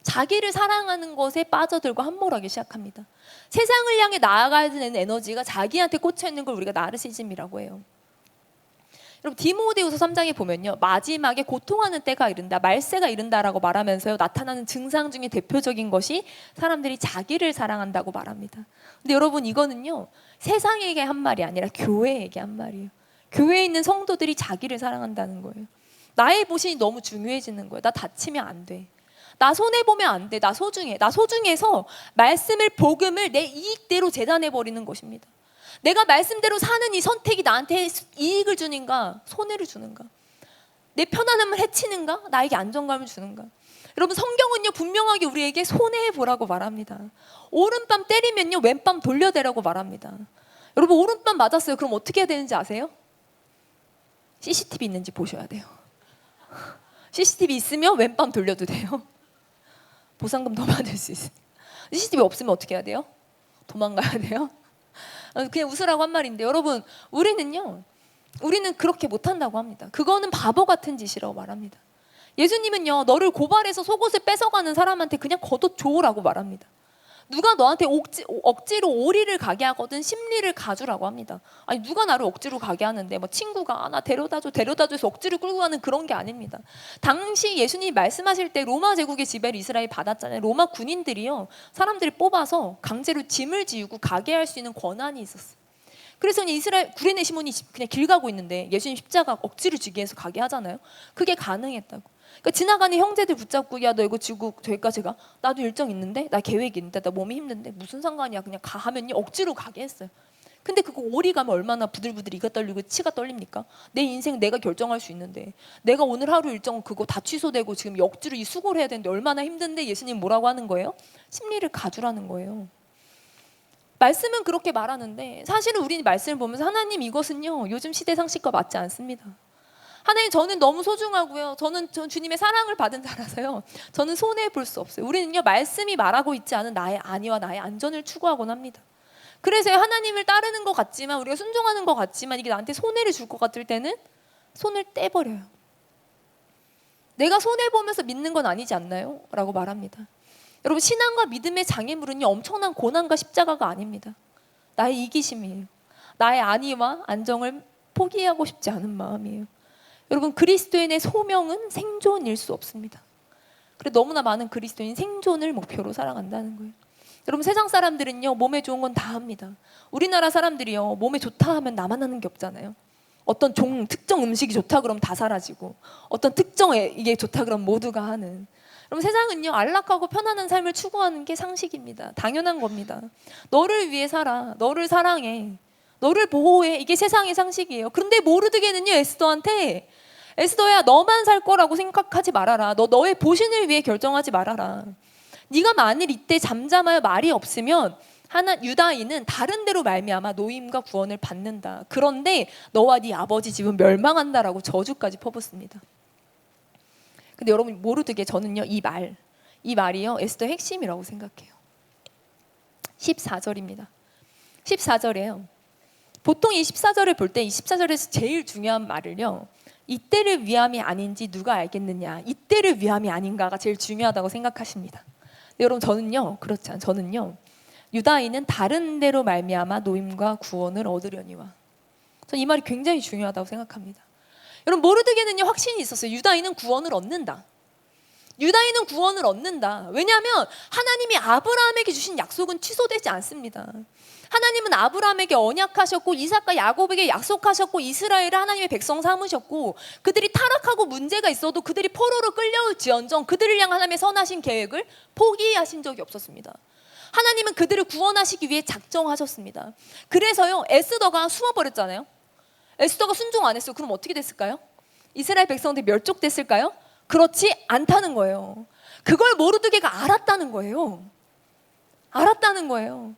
자기를 사랑하는 것에 빠져들고 함몰하기 시작합니다. 세상을 향해 나아가야 되는 에너지가 자기한테 꽂혀 있는 걸 우리가 나르시즘이라고 해요. 여러분, 디모데후서 3장에 보면요, 마지막에 고통하는 때가 이른다, 말세가 이른다라고 말하면서요, 나타나는 증상 중에 대표적인 것이 사람들이 자기를 사랑한다고 말합니다. 근데 여러분, 이거는요, 세상에게 한 말이 아니라 교회에게 한 말이에요. 교회에 있는 성도들이 자기를 사랑한다는 거예요. 나의 보신이 너무 중요해지는 거예요. 나 다치면 안 돼. 나 손해보면 안 돼. 나 소중해. 나 소중해서 말씀을, 복음을 내 이익대로 재단해버리는 것입니다. 내가 말씀대로 사는 이 선택이 나한테 이익을 주는가, 손해를 주는가, 내 편안함을 해치는가, 나에게 안정감을 주는가. 여러분, 성경은요, 분명하게 우리에게 손해보라고 말합니다. 오른밤 때리면요, 왼밤 돌려대라고 말합니다. 여러분, 오른밤 맞았어요. 그럼 어떻게 해야 되는지 아세요? CCTV 있는지 보셔야 돼요. CCTV 있으면 왼밤 돌려도 돼요. 보상금 더 받을 수 있어요. CCTV 없으면 어떻게 해야 돼요? 도망가야 돼요? 그냥 웃으라고 한 말인데, 여러분, 우리는 그렇게 못한다고 합니다. 그거는 바보 같은 짓이라고 말합니다. 예수님은요, 너를 고발해서 속옷을 뺏어가는 사람한테 그냥 걷어줘라고 말합니다. 누가 너한테 억지로 오리를 가게 하거든 심리를 가주라고 합니다. 아니, 누가 나를 억지로 가게 하는데, 뭐 친구가 나 데려다줘 해서 억지로 끌고 가는 그런 게 아닙니다. 당시 예수님이 말씀하실 때 로마 제국의 지배를 이스라엘이 받았잖아요. 로마 군인들이요, 사람들을 뽑아서 강제로 짐을 지우고 가게 할 수 있는 권한이 있었어요. 그래서 이스라엘 구레네 시몬이 그냥 길 가고 있는데 예수님 십자가 억지로 지게 해서 가게 하잖아요. 그게 가능했다고. 그러니까 지나가는 형제들 붙잡고, 야, 너 이거 지고 저기까지 가? 나도 일정 있는데, 나 계획이 있는데, 나 몸이 힘든데 무슨 상관이야, 그냥 가 하면요, 억지로 가게 했어요. 근데 그거 오리 가면 얼마나 부들부들 이가 떨리고 치가 떨립니까? 내 인생 내가 결정할 수 있는데, 내가 오늘 하루 일정 그거 다 취소되고 지금 억지로 이 수고를 해야 되는데 얼마나 힘든데, 예수님 뭐라고 하는 거예요? 심리를 가주라는 거예요. 말씀은 그렇게 말하는데 사실은 우리는 말씀을 보면서, 하나님, 이것은요, 요즘 시대 상식과 맞지 않습니다. 하나님, 저는 너무 소중하고요, 저는 주님의 사랑을 받은 자라서요, 저는 손해볼 수 없어요. 우리는요, 말씀이 말하고 있지 않은 나의 안위와 나의 안전을 추구하곤 합니다. 그래서 하나님을 따르는 것 같지만, 우리가 순종하는 것 같지만, 이게 나한테 손해를 줄 것 같을 때는 손을 떼버려요. 내가 손해보면서 믿는 건 아니지 않나요? 라고 말합니다. 여러분, 신앙과 믿음의 장애물은요, 엄청난 고난과 십자가가 아닙니다. 나의 이기심이에요. 나의 안위와 안정을 포기하고 싶지 않은 마음이에요. 여러분, 그리스도인의 소명은 생존일 수 없습니다. 그래, 너무나 많은 그리스도인 생존을 목표로 살아간다는 거예요. 여러분, 세상 사람들은요, 몸에 좋은 건 다 합니다. 우리나라 사람들이요, 몸에 좋다 하면 나만 하는 게 없잖아요. 어떤 특정 음식이 좋다 그러면 다 사라지고, 어떤 특정에 이게 좋다 그러면 모두가 하는. 여러분, 세상은요, 안락하고 편안한 삶을 추구하는 게 상식입니다. 당연한 겁니다. 너를 위해 살아, 너를 사랑해, 너를 보호해, 이게 세상의 상식이에요. 그런데 모르드게는요, 에스더한테 에스더야, 너만 살 거라고 생각하지 말아라. 너의 보신을 위해 결정하지 말아라. 네가 만일 이때 잠잠하여 말이 없으면 유다인은 다른 데로 말미암아 노임과 구원을 받는다. 그런데 너와 네 아버지 집은 멸망한다라고 저주까지 퍼붓습니다. 근데 여러분 모르드게 저는요 이 말이요 에스더의 핵심이라고 생각해요. 14절입니다. 14절에요. 보통 이 14절을 볼 때 이 14절에서 제일 중요한 말을요, 이때를 위함이 아닌지 누가 알겠느냐, 이때를 위함이 아닌가가 제일 중요하다고 생각하십니다. 근데 여러분 저는요 그렇지 않아요. 저는요 유다인은 다른 데로 말미암아 노임과 구원을 얻으려니와, 저는 이 말이 굉장히 중요하다고 생각합니다. 여러분 모르드게는요 확신이 있었어요. 유다인은 구원을 얻는다. 유다인은 구원을 얻는다. 왜냐하면 하나님이 아브라함에게 주신 약속은 취소되지 않습니다. 하나님은 아브라함에게 언약하셨고 이삭과 야곱에게 약속하셨고 이스라엘을 하나님의 백성 삼으셨고, 그들이 타락하고 문제가 있어도 그들이 포로로 끌려올지언정 그들을 향한 하나님의 선하신 계획을 포기하신 적이 없었습니다. 하나님은 그들을 구원하시기 위해 작정하셨습니다. 그래서요 에스더가 숨어버렸잖아요. 에스더가 순종 안 했어요. 그럼 어떻게 됐을까요? 이스라엘 백성들이 멸족됐을까요? 그렇지 않다는 거예요. 그걸 모르드게가 알았다는 거예요. 알았다는 거예요.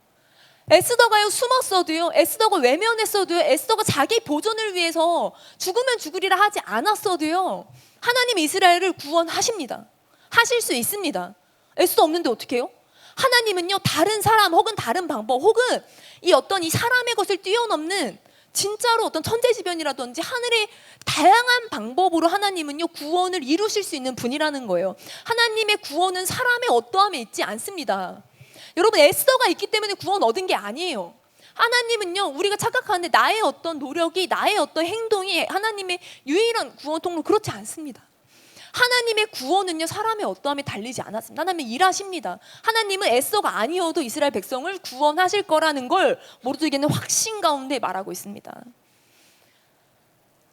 에스더가요 숨었어도요, 에스더가 외면했어도요, 에스더가 자기 보존을 위해서 죽으면 죽으리라 하지 않았어도요, 하나님 이스라엘을 구원하십니다. 하실 수 있습니다. 에스더 없는데 어떻게 해요? 하나님은요 다른 사람 혹은 다른 방법 혹은 이 어떤 이 사람의 것을 뛰어넘는 진짜로 어떤 천재지변이라든지 하늘의 다양한 방법으로 하나님은요 구원을 이루실 수 있는 분이라는 거예요. 하나님의 구원은 사람의 어떠함에 있지 않습니다. 여러분 에스더가 있기 때문에 구원 얻은 게 아니에요. 하나님은요 우리가 착각하는데 나의 어떤 노력이, 나의 어떤 행동이 하나님의 유일한 구원 통로, 그렇지 않습니다. 하나님의 구원은요 사람의 어떠함에 달리지 않았습니다. 하나님은 일하십니다. 하나님은 에스더가 아니어도 이스라엘 백성을 구원하실 거라는 걸 모르드게는 확신 가운데 말하고 있습니다.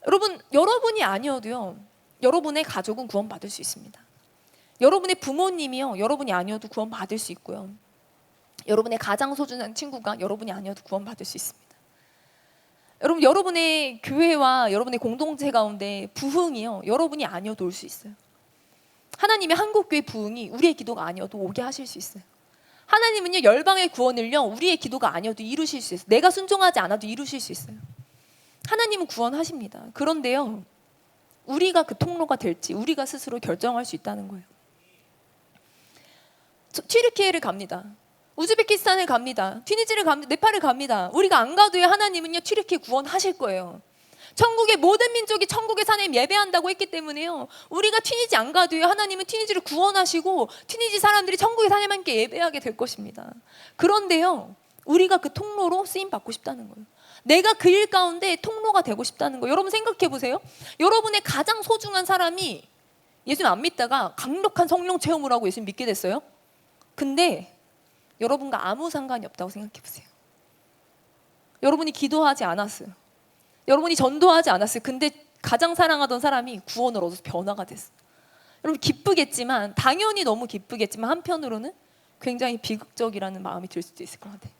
여러분, 여러분이 아니어도요 여러분의 가족은 구원받을 수 있습니다. 여러분의 부모님이요 여러분이 아니어도 구원받을 수 있고요, 여러분의 가장 소중한 친구가 여러분이 아니어도 구원받을 수 있습니다. 여러분, 여러분의 교회와 여러분의 공동체 가운데 부흥이요 여러분이 아니어도 올 수 있어요. 하나님의 한국교회 부흥이 우리의 기도가 아니어도 오게 하실 수 있어요. 하나님은요 열방의 구원을요 우리의 기도가 아니어도 이루실 수 있어요. 내가 순종하지 않아도 이루실 수 있어요. 하나님은 구원하십니다. 그런데요 우리가 그 통로가 될지 우리가 스스로 결정할 수 있다는 거예요. 튀르키예를 갑니다. 우즈베키스탄을 갑니다. 튀니지를 갑니다. 네팔을 갑니다. 우리가 안 가도요 하나님은요 튀르키예 구원하실 거예요. 천국의 모든 민족이 천국의 산에 예배한다고 했기 때문에요 우리가 튀니지 안 가도요 하나님은 튀니지를 구원하시고 튀니지 사람들이 천국의 산에 함께 예배하게 될 것입니다. 그런데요 우리가 그 통로로 쓰임 받고 싶다는 거예요. 내가 그 일 가운데 통로가 되고 싶다는 거예요. 여러분 생각해 보세요. 여러분의 가장 소중한 사람이 예수님 안 믿다가 강력한 성령 체험을 하고 예수님 믿게 됐어요. 근데 여러분과 아무 상관이 없다고 생각해 보세요. 여러분이 기도하지 않았어요. 여러분이 전도하지 않았어요. 근데 가장 사랑하던 사람이 구원을 얻어서 변화가 됐어요. 여러분 기쁘겠지만, 당연히 너무 기쁘겠지만 한편으로는 굉장히 비극적이라는 마음이 들 수도 있을 것 같아요.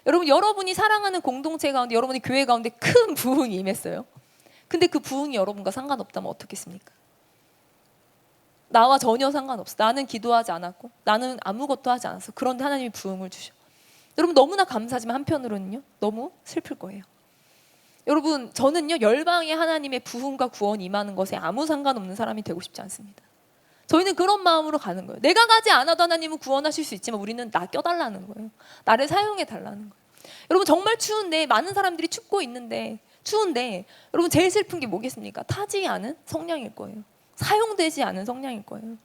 여러분, 여러분이 사랑하는 공동체 가운데, 여러분의 교회 가운데 큰 부흥이 임했어요. 근데 그 부흥이 여러분과 상관없다면 어떻겠습니까? 나와 전혀 상관없어. 나는 기도하지 않았고 나는 아무것도 하지 않았어. 그런데 하나님이 부흥을 주셔. 여러분 너무나 감사하지만 한편으로는요 너무 슬플 거예요. 여러분 저는요 열방의 하나님의 부흥과 구원이 임하는 것에 아무 상관없는 사람이 되고 싶지 않습니다. 저희는 그런 마음으로 가는 거예요. 내가 가지 않아도 하나님은 구원하실 수 있지만 우리는 나 껴달라는 거예요. 나를 사용해 달라는 거예요. 여러분 정말 추운데, 많은 사람들이 춥고 있는데, 추운데 여러분 제일 슬픈 게 뭐겠습니까? 타지 않은 성령일 거예요. 사용되지 않은 성령일 거예요.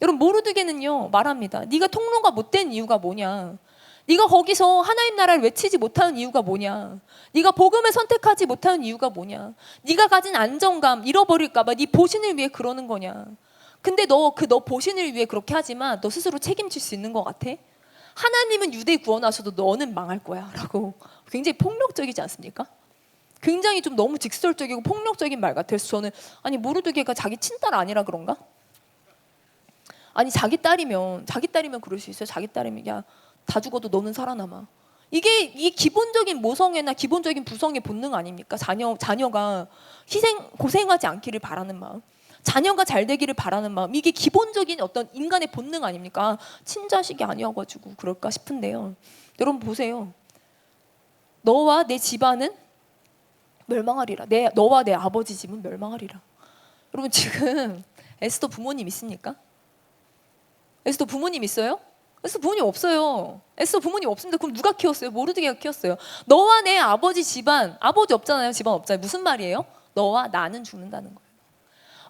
여러분 모르드게는요 말합니다. 네가 통로가 못된 이유가 뭐냐? 네가 거기서 하나님 나라를 외치지 못하는 이유가 뭐냐? 네가 복음을 선택하지 못하는 이유가 뭐냐? 네가 가진 안정감 잃어버릴까 봐 네 보신을 위해 그러는 거냐? 근데 너 보신을 위해 그렇게 하지만 너 스스로 책임질 수 있는 것 같아? 하나님은 유대 구원하셔도 너는 망할 거야 라고 굉장히 폭력적이지 않습니까? 굉장히 좀 너무 직설적이고 폭력적인 말 같아서 저는, 아니 모르드게가 자기 친딸 아니라 그런가? 아니 자기 딸이면 그럴 수 있어요. 자기 딸이면 야 다 죽어도 너는 살아남아. 이게 기본적인 모성애나 기본적인 부성의 본능 아닙니까? 자녀가 고생하지 않기를 바라는 마음, 자녀가 잘 되기를 바라는 마음, 이게 기본적인 어떤 인간의 본능 아닙니까? 친자식이 아니어가지고 그럴까 싶은데요. 여러분 보세요. 너와 내 집안은 멸망하리라. 너와 내 아버지 집은 멸망하리라. 여러분 지금 에스더 부모님 있습니까? 에스더 부모님 있어요? 에스더 부모님 없어요. 에스더 부모님 없습니다. 그럼 누가 키웠어요? 모르드게가 키웠어요. 너와 내 아버지 집안, 아버지 없잖아요. 집안 없잖아요. 무슨 말이에요? 너와 나는 죽는다는 거예요.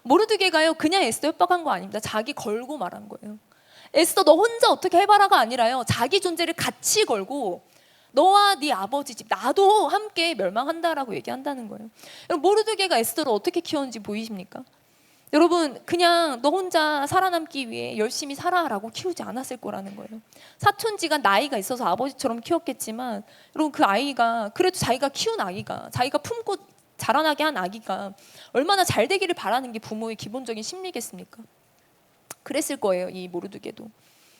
모르드게가요 그냥 에스더 협박한 거 아닙니다. 자기 걸고 말한 거예요. 에스더 너 혼자 어떻게 해봐라가 아니라요. 자기 존재를 같이 걸고 너와 네 아버지 집 나도 함께 멸망한다라고 얘기한다는 거예요. 여러분 모르드게가 에스더를 어떻게 키웠는지 보이십니까? 여러분 그냥 너 혼자 살아남기 위해 열심히 살아라고 키우지 않았을 거라는 거예요. 사촌지가 나이가 있어서 아버지처럼 키웠겠지만 여러분 그 아이가 그래도 자기가 키운 아기가 자기가 품고 자라나게 한 아기가 얼마나 잘 되기를 바라는 게 부모의 기본적인 심리겠습니까? 그랬을 거예요, 이 모르드게도.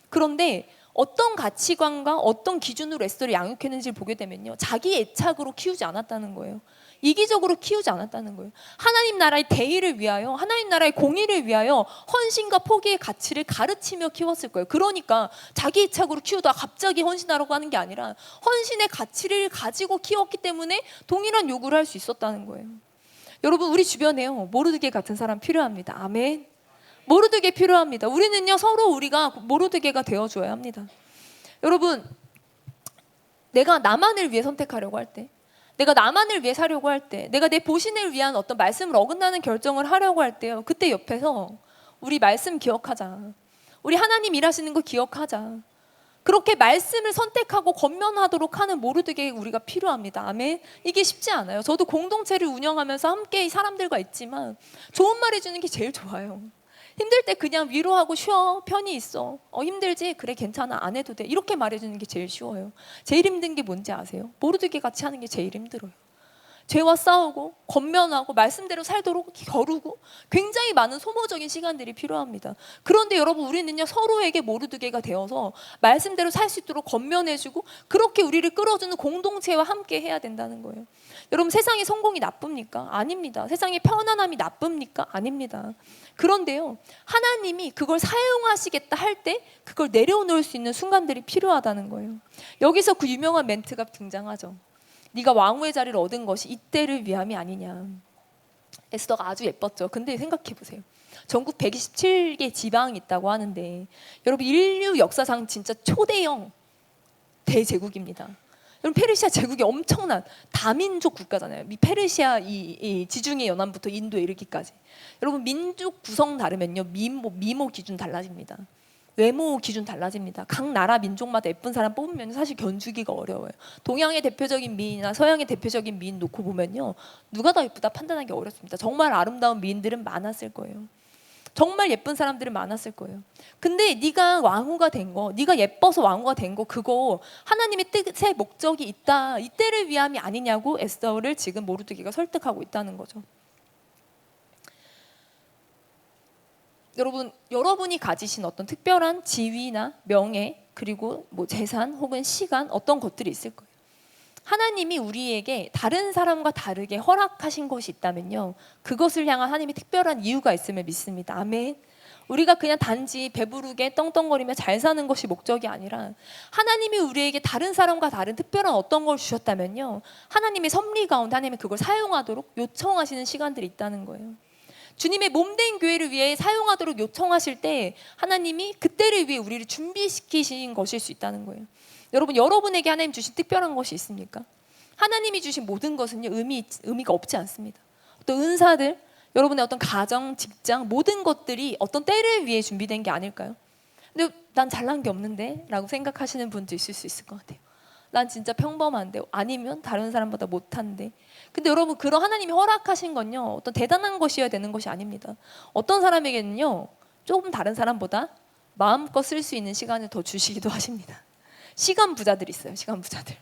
그런데 어떤 가치관과 어떤 기준으로 에스더를 양육했는지를 보게 되면요, 자기 애착으로 키우지 않았다는 거예요. 이기적으로 키우지 않았다는 거예요. 하나님 나라의 대의를 위하여, 하나님 나라의 공의를 위하여 헌신과 포기의 가치를 가르치며 키웠을 거예요. 그러니까 자기 애착으로 키우다가 갑자기 헌신하라고 하는 게 아니라 헌신의 가치를 가지고 키웠기 때문에 동일한 요구를 할 수 있었다는 거예요. 여러분 우리 주변에요 모르드게 같은 사람 필요합니다. 아멘. 모르드게 필요합니다. 우리는요 서로 우리가 모르드게가 되어줘야 합니다. 여러분 내가 나만을 위해 선택하려고 할 때, 내가 나만을 위해 사려고 할 때, 내가 내 보신을 위한 어떤 말씀을 어긋나는 결정을 하려고 할 때요, 그때 옆에서 우리 말씀 기억하자, 우리 하나님 일하시는 거 기억하자, 그렇게 말씀을 선택하고 권면하도록 하는 모르드게 우리가 필요합니다. 아멘. 이게 쉽지 않아요. 저도 공동체를 운영하면서 함께 사람들과 있지만 좋은 말 해주는 게 제일 좋아요. 힘들 때 그냥 위로하고 쉬어, 편히 있어, 힘들지? 그래 괜찮아, 안 해도 돼, 이렇게 말해주는 게 제일 쉬워요. 제일 힘든 게 뭔지 아세요? 모르드게 같이 하는 게 제일 힘들어요. 죄와 싸우고 권면하고 말씀대로 살도록 겨루고 굉장히 많은 소모적인 시간들이 필요합니다. 그런데 여러분 우리는요 서로에게 모르드게가 되어서 말씀대로 살 수 있도록 권면해주고 그렇게 우리를 끌어주는 공동체와 함께 해야 된다는 거예요. 여러분 세상의 성공이 나쁩니까? 아닙니다. 세상의 편안함이 나쁩니까? 아닙니다. 그런데요 하나님이 그걸 사용하시겠다 할 때 그걸 내려놓을 수 있는 순간들이 필요하다는 거예요. 여기서 그 유명한 멘트가 등장하죠. 네가 왕후의 자리를 얻은 것이 이때를 위함이 아니냐. 에스더가 아주 예뻤죠. 근데 생각해 보세요. 전국 127개 지방이 있다고 하는데 여러분 인류 역사상 진짜 초대형 대제국입니다. 여러분 페르시아 제국이 엄청난 다민족 국가잖아요. 페르시아 이 지중해 연안부터 인도에 이르기까지. 여러분 민족 구성 다르면요 미모 기준 달라집니다. 외모 기준 달라집니다. 각 나라 민족마다 예쁜 사람 뽑으면 사실 견주기가 어려워요. 동양의 대표적인 미인이나 서양의 대표적인 미인 놓고 보면요 누가 더 예쁘다 판단하기 어렵습니다. 정말 아름다운 미인들은 많았을 거예요. 정말 예쁜 사람들은 많았을 거예요. 근데 네가 왕후가 된 거, 네가 예뻐서 왕후가 된 거, 그거 하나님의 뜻의 목적이 있다, 이때를 위함이 아니냐고 에스더를 지금 모르드게가 설득하고 있다는 거죠. 여러분, 여러분이 가지신 어떤 특별한 지위나 명예, 그리고 뭐 재산 혹은 시간, 어떤 것들이 있을 거예요. 하나님이 우리에게 다른 사람과 다르게 허락하신 것이 있다면요 그것을 향한 하나님의 특별한 이유가 있음을 믿습니다. 아멘. 우리가 그냥 단지 배부르게 떵떵거리며 잘 사는 것이 목적이 아니라 하나님이 우리에게 다른 사람과 다른 특별한 어떤 걸 주셨다면요 하나님의 섭리 가운데 하나님이 그걸 사용하도록 요청하시는 시간들이 있다는 거예요. 주님의 몸된 교회를 위해 사용하도록 요청하실 때 하나님이 그때를 위해 우리를 준비시키신 것일 수 있다는 거예요. 여러분, 여러분에게 하나님 주신 특별한 것이 있습니까? 하나님이 주신 모든 것은요 의미가 없지 않습니다. 또 은사들, 여러분의 어떤 가정, 직장, 모든 것들이 어떤 때를 위해 준비된 게 아닐까요? 근데 난 잘난 게 없는데 라고 생각하시는 분도 있을 수 있을 것 같아요. 난 진짜 평범한데, 아니면 다른 사람보다 못한데. 근데 여러분, 그런 하나님이 허락하신 건요 어떤 대단한 것이어야 되는 것이 아닙니다. 어떤 사람에게는요 조금 다른 사람보다 마음껏 쓸 수 있는 시간을 더 주시기도 하십니다. 시간 부자들이 있어요. 시간 부자들.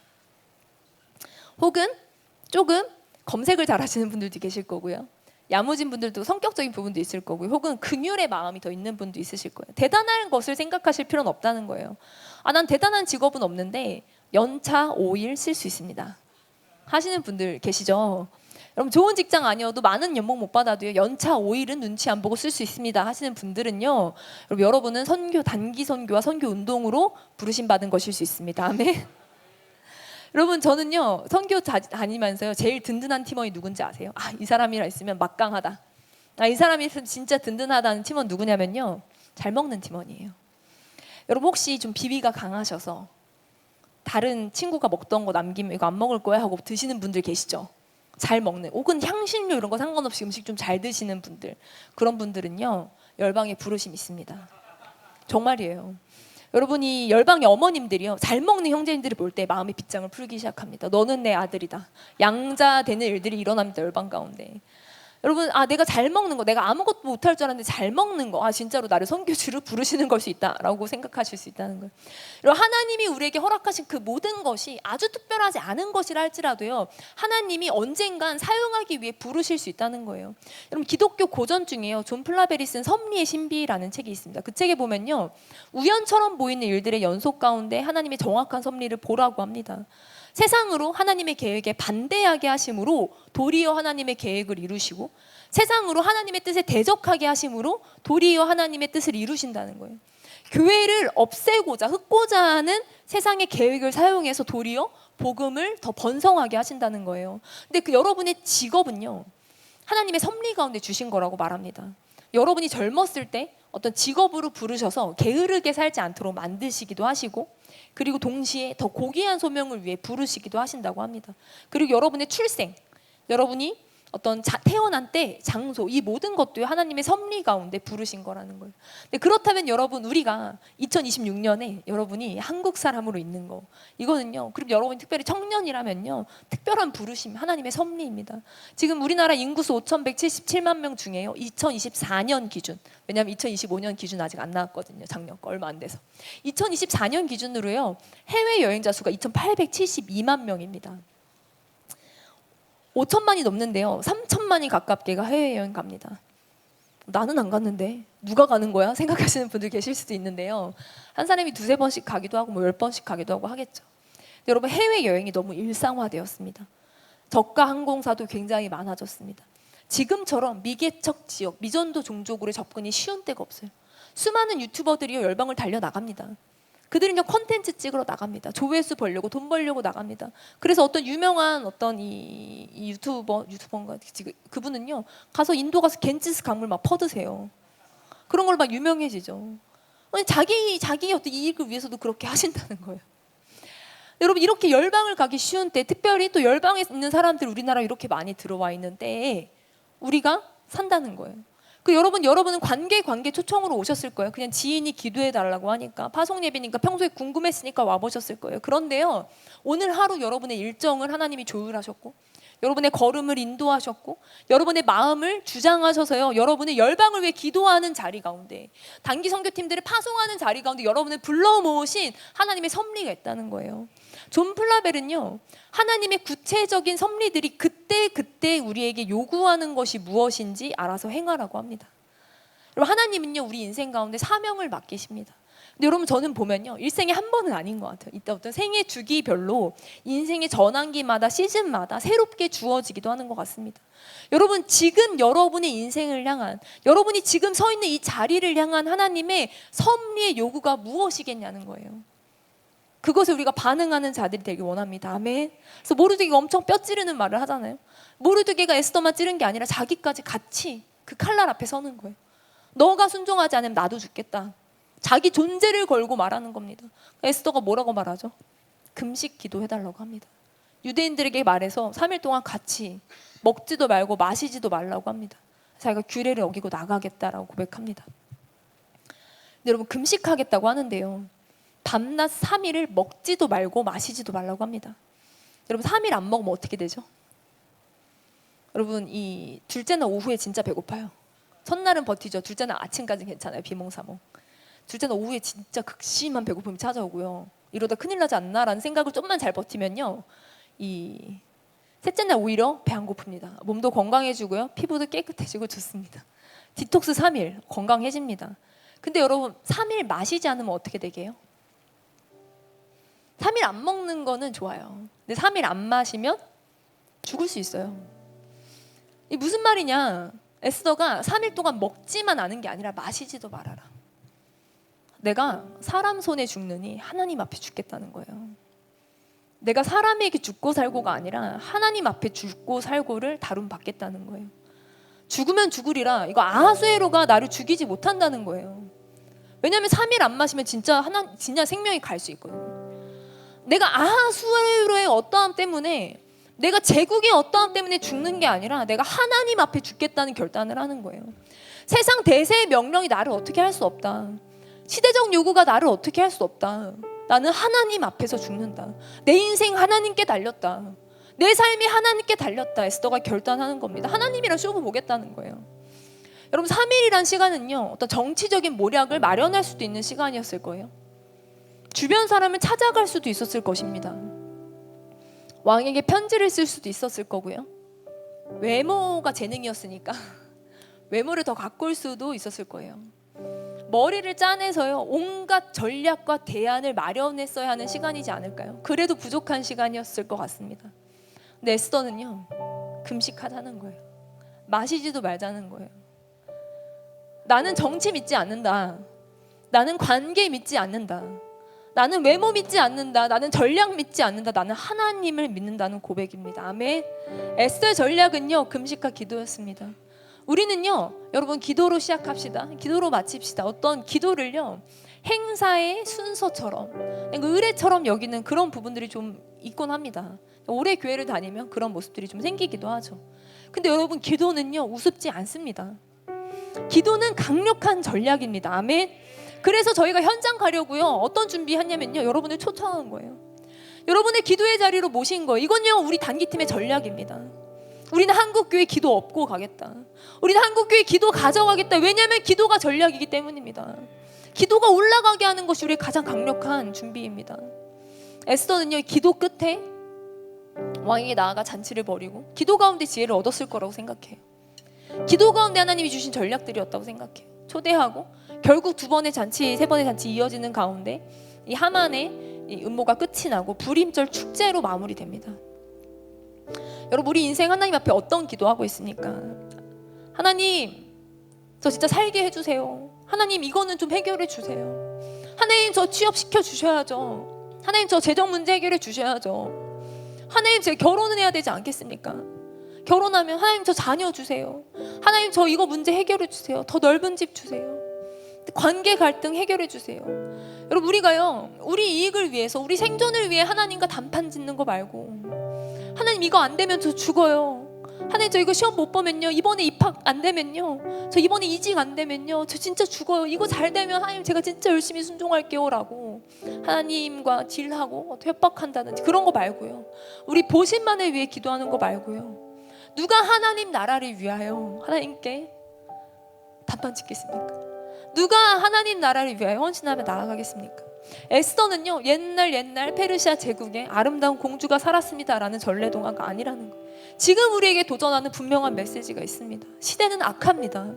혹은 조금 검색을 잘 하시는 분들도 계실 거고요. 야무진 분들도 성격적인 부분도 있을 거고요. 혹은 긍휼의 마음이 더 있는 분도 있으실 거예요. 대단한 것을 생각하실 필요는 없다는 거예요. 난 대단한 직업은 없는데 연차 5일 쓸 수 있습니다. 하시는 분들 계시죠? 여러분 좋은 직장 아니어도 많은 연봉 못 받아도요 연차 5일은 눈치 안 보고 쓸 수 있습니다 하시는 분들은요 여러분은 선교 단기 선교와 선교 운동으로 부르심 받은 것일 수 있습니다. 아멘. 여러분 저는요 선교 다니면서요 제일 든든한 팀원이 누군지 아세요? 아, 이 사람이랑 있으면 막강하다. 아, 이 사람이 있으면 진짜 든든하다는 팀원 누구냐면요 잘 먹는 팀원이에요. 여러분 혹시 좀 비위가 강하셔서 다른 친구가 먹던 거 남기면 이거 안 먹을 거야 하고 드시는 분들 계시죠? 잘 먹는 혹은 향신료 이런 거 상관없이 음식 좀 잘 드시는 분들 그런 분들은요 열방의 부르심이 있습니다. 정말이에요. 여러분이 열방의 어머님들이요 잘 먹는 형제님들을 볼 때 마음의 빗장을 풀기 시작합니다. 너는 내 아들이다. 양자 되는 일들이 일어납니다. 열방 가운데. 여러분 내가 잘 먹는 거 내가 아무것도 못할 줄 알았는데 잘 먹는 거 진짜로 나를 선교주로 부르시는 걸 수 있다라고 생각하실 수 있다는 거예요. 여러분 하나님이 우리에게 허락하신 그 모든 것이 아주 특별하지 않은 것이라 할지라도요 하나님이 언젠간 사용하기 위해 부르실 수 있다는 거예요. 여러분 기독교 고전 중에요 존 플라벨이 쓴 섭리의 신비라는 책이 있습니다. 그 책에 보면요 우연처럼 보이는 일들의 연속 가운데 하나님의 정확한 섭리를 보라고 합니다. 세상으로 하나님의 계획에 반대하게 하심으로 도리어 하나님의 계획을 이루시고 세상으로 하나님의 뜻에 대적하게 하심으로 도리어 하나님의 뜻을 이루신다는 거예요. 교회를 없애고자 흩고자 하는 세상의 계획을 사용해서 도리어 복음을 더 번성하게 하신다는 거예요. 근데 그 여러분의 직업은요 하나님의 섭리 가운데 주신 거라고 말합니다. 여러분이 젊었을 때 어떤 직업으로 부르셔서 게으르게 살지 않도록 만드시기도 하시고 그리고 동시에 더 고귀한 소명을 위해 부르시기도 하신다고 합니다. 그리고 여러분의 출생, 여러분이 어떤 태어난 때, 장소 이 모든 것도 하나님의 섭리 가운데 부르신 거라는 거예요. 근데 그렇다면 여러분 우리가 2026년에 여러분이 한국 사람으로 있는 거 이거는요. 그럼 여러분이 특별히 청년이라면요. 특별한 부르심 하나님의 섭리입니다. 지금 우리나라 인구수 5,177만 명 중에요. 2024년 기준 왜냐하면 2025년 기준 아직 안 나왔거든요. 작년 거 얼마 안 돼서 2024년 기준으로요. 해외 여행자 수가 2,872만 명입니다. 5천만이 넘는데요. 3천만이 가깝게가 해외여행 갑니다. 나는 안 갔는데 누가 가는 거야? 생각하시는 분들 계실 수도 있는데요. 한 사람이 2-3번씩 가기도 하고 10번씩 가기도 하고 하겠죠. 근데 여러분 해외여행이 너무 일상화되었습니다. 저가 항공사도 굉장히 많아졌습니다. 지금처럼 미개척 지역, 미전도 종족으로 접근이 쉬운 때가 없어요. 수많은 유튜버들이 열방을 달려나갑니다. 그들은요 컨텐츠 찍으러 나갑니다. 조회수 벌려고 돈 벌려고 나갑니다. 그래서 어떤 유명한 어떤 이 유튜버인가 지금 그분은요 가서 인도 가서 겐지스 강물 막 퍼드세요. 그런 걸 막 유명해지죠. 아니, 자기 어떤 이익을 위해서도 그렇게 하신다는 거예요. 여러분 이렇게 열방을 가기 쉬운 때 특별히 또 열방에 있는 사람들 우리나라 이렇게 많이 들어와 있는 때에 우리가 산다는 거예요. 그 여러분은 관계 초청으로 오셨을 거예요. 그냥 지인이 기도해 달라고 하니까 파송 예배니까 평소에 궁금했으니까 와 보셨을 거예요. 그런데요. 오늘 하루 여러분의 일정을 하나님이 조율하셨고 여러분의 걸음을 인도하셨고 여러분의 마음을 주장하셔서요. 여러분의 열방을 위해 기도하는 자리 가운데 단기 선교팀들을 파송하는 자리 가운데 여러분을 불러 모으신 하나님의 섭리가 있다는 거예요. 존 플라벨은요. 하나님의 구체적인 섭리들이 그때 우리에게 요구하는 것이 무엇인지 알아서 행하라고 합니다. 여러분 하나님은요. 우리 인생 가운데 사명을 맡기십니다. 근데 여러분 저는 보면요. 일생에 한 번은 아닌 것 같아요. 이때 어떤 생애 주기별로 인생의 전환기마다 시즌마다 새롭게 주어지기도 하는 것 같습니다. 여러분 지금 여러분의 인생을 향한 여러분이 지금 서 있는 이 자리를 향한 하나님의 섭리의 요구가 무엇이겠냐는 거예요. 그것에 우리가 반응하는 자들이 되길 원합니다. 아멘. 그래서 모르드게가 엄청 뼈 찌르는 말을 하잖아요. 모르드게가 에스더만 찌른 게 아니라 자기까지 같이 그 칼날 앞에 서는 거예요. 너가 순종하지 않으면 나도 죽겠다. 자기 존재를 걸고 말하는 겁니다. 에스더가 뭐라고 말하죠? 금식 기도해달라고 합니다. 유대인들에게 말해서 3일 동안 같이 먹지도 말고 마시지도 말라고 합니다. 자기가 규례를 어기고 나가겠다라고 고백합니다. 근데 여러분 금식하겠다고 하는데요. 밤낮 3일을 먹지도 말고 마시지도 말라고 합니다. 여러분 3일 안 먹으면 어떻게 되죠? 여러분 이 둘째 날 오후에 진짜 배고파요. 첫날은 버티죠. 둘째 날 아침까지는 괜찮아요. 비몽사몽. 둘째 날 오후에 진짜 극심한 배고픔이 찾아오고요. 이러다 큰일 나지 않나라는 생각을 좀만 잘 버티면요. 이 셋째 날 오히려 배 안 고픕니다. 몸도 건강해지고요. 피부도 깨끗해지고 좋습니다. 디톡스 3일 건강해집니다. 근데 여러분 3일 마시지 않으면 어떻게 되게요? 3일 안 먹는 거는 좋아요. 근데 3일 안 마시면 죽을 수 있어요. 이 무슨 말이냐? 에스더가 3일 동안 먹지만 않은 게 아니라 마시지도 말아라. 내가 사람 손에 죽느니 하나님 앞에 죽겠다는 거예요. 내가 사람에게 죽고 살고가 아니라 하나님 앞에 죽고 살고를 다룸받겠다는 거예요. 죽으면 죽으리라. 이거 아하수에로가 나를 죽이지 못한다는 거예요. 왜냐하면 3일 안 마시면 진짜 생명이 갈 수 있거든요. 내가 아하수에로의 어떠함 때문에, 내가 제국의 어떠함 때문에 죽는 게 아니라 내가 하나님 앞에 죽겠다는 결단을 하는 거예요. 세상 대세의 명령이 나를 어떻게 할 수 없다. 시대적 요구가 나를 어떻게 할 수 없다. 나는 하나님 앞에서 죽는다. 내 인생 하나님께 달렸다. 내 삶이 하나님께 달렸다. 에스더가 결단하는 겁니다. 하나님이랑 쇼부 보겠다는 거예요. 여러분, 3일이란 시간은요, 어떤 정치적인 모략을 마련할 수도 있는 시간이었을 거예요. 주변 사람을 찾아갈 수도 있었을 것입니다. 왕에게 편지를 쓸 수도 있었을 거고요. 외모가 재능이었으니까 외모를 더 가꿀 수도 있었을 거예요. 머리를 짜내서요, 온갖 전략과 대안을 마련했어야 하는 시간이지 않을까요? 그래도 부족한 시간이었을 것 같습니다. 근데 에스더는요, 금식하자는 거예요. 마시지도 말자는 거예요. 나는 정치 믿지 않는다. 나는 관계 믿지 않는다. 나는 외모 믿지 않는다. 나는 전략 믿지 않는다. 나는 하나님을 믿는다는 고백입니다. 아멘. 에스더의 전략은요, 금식과 기도였습니다. 우리는요, 여러분, 기도로 시작합시다. 기도로 마칩시다. 어떤 기도를요, 행사의 순서처럼, 의례처럼 여기는 그런 부분들이 좀 있곤 합니다. 오래 교회를 다니면 그런 모습들이 좀 생기기도 하죠. 근데 여러분, 기도는요, 우습지 않습니다. 기도는 강력한 전략입니다. 아멘. 그래서 저희가 현장 가려고요, 어떤 준비했냐면요, 여러분을 초청한 거예요. 여러분의 기도의 자리로 모신 거예요. 이건요, 우리 단기팀의 전략입니다. 우리는 한국교회 기도 업고 가겠다. 우리는 한국교회 기도 가져가겠다. 왜냐하면 기도가 전략이기 때문입니다. 기도가 올라가게 하는 것이 우리의 가장 강력한 준비입니다. 에스더는요, 기도 끝에 왕에게 나아가 잔치를 벌이고 기도 가운데 지혜를 얻었을 거라고 생각해요. 기도 가운데 하나님이 주신 전략들이었다고 생각해요. 초대하고 결국 2번의 잔치, 3번의 잔치 이어지는 가운데 이 하만의 이 음모가 끝이 나고 불임절 축제로 마무리됩니다. 여러분, 우리 인생 하나님 앞에 어떤 기도하고 있습니까? 하나님, 저 진짜 살게 해주세요. 하나님, 이거는 좀 해결해 주세요. 하나님, 저 취업시켜 주셔야죠. 하나님, 저 재정 문제 해결해 주셔야죠. 하나님, 제가 결혼은 해야 되지 않겠습니까? 결혼하면 하나님, 저 자녀 주세요. 하나님, 저 이거 문제 해결해 주세요. 더 넓은 집 주세요. 관계 갈등 해결해 주세요. 여러분, 우리가요, 우리 이익을 위해서, 우리 생존을 위해 하나님과 단판 짓는 거 말고, 하나님, 이거 안 되면 저 죽어요. 하나님, 저 이거 시험 못 보면요, 이번에 입학 안 되면요, 저 이번에 이직 안 되면요, 저 진짜 죽어요. 이거 잘 되면 하나님, 제가 진짜 열심히 순종할게요 라고 하나님과 딜하고 협박한다든지 그런 거 말고요, 우리 보신만을 위해 기도하는 거 말고요, 누가 하나님 나라를 위하여 하나님께 단판 짓겠습니까? 누가 하나님 나라를 위하여 헌신하며 나아가겠습니까? 에스더는요, 옛날 페르시아 제국에 아름다운 공주가 살았습니다라는 전래동화가 아니라는 거예요. 지금 우리에게 도전하는 분명한 메시지가 있습니다. 시대는 악합니다.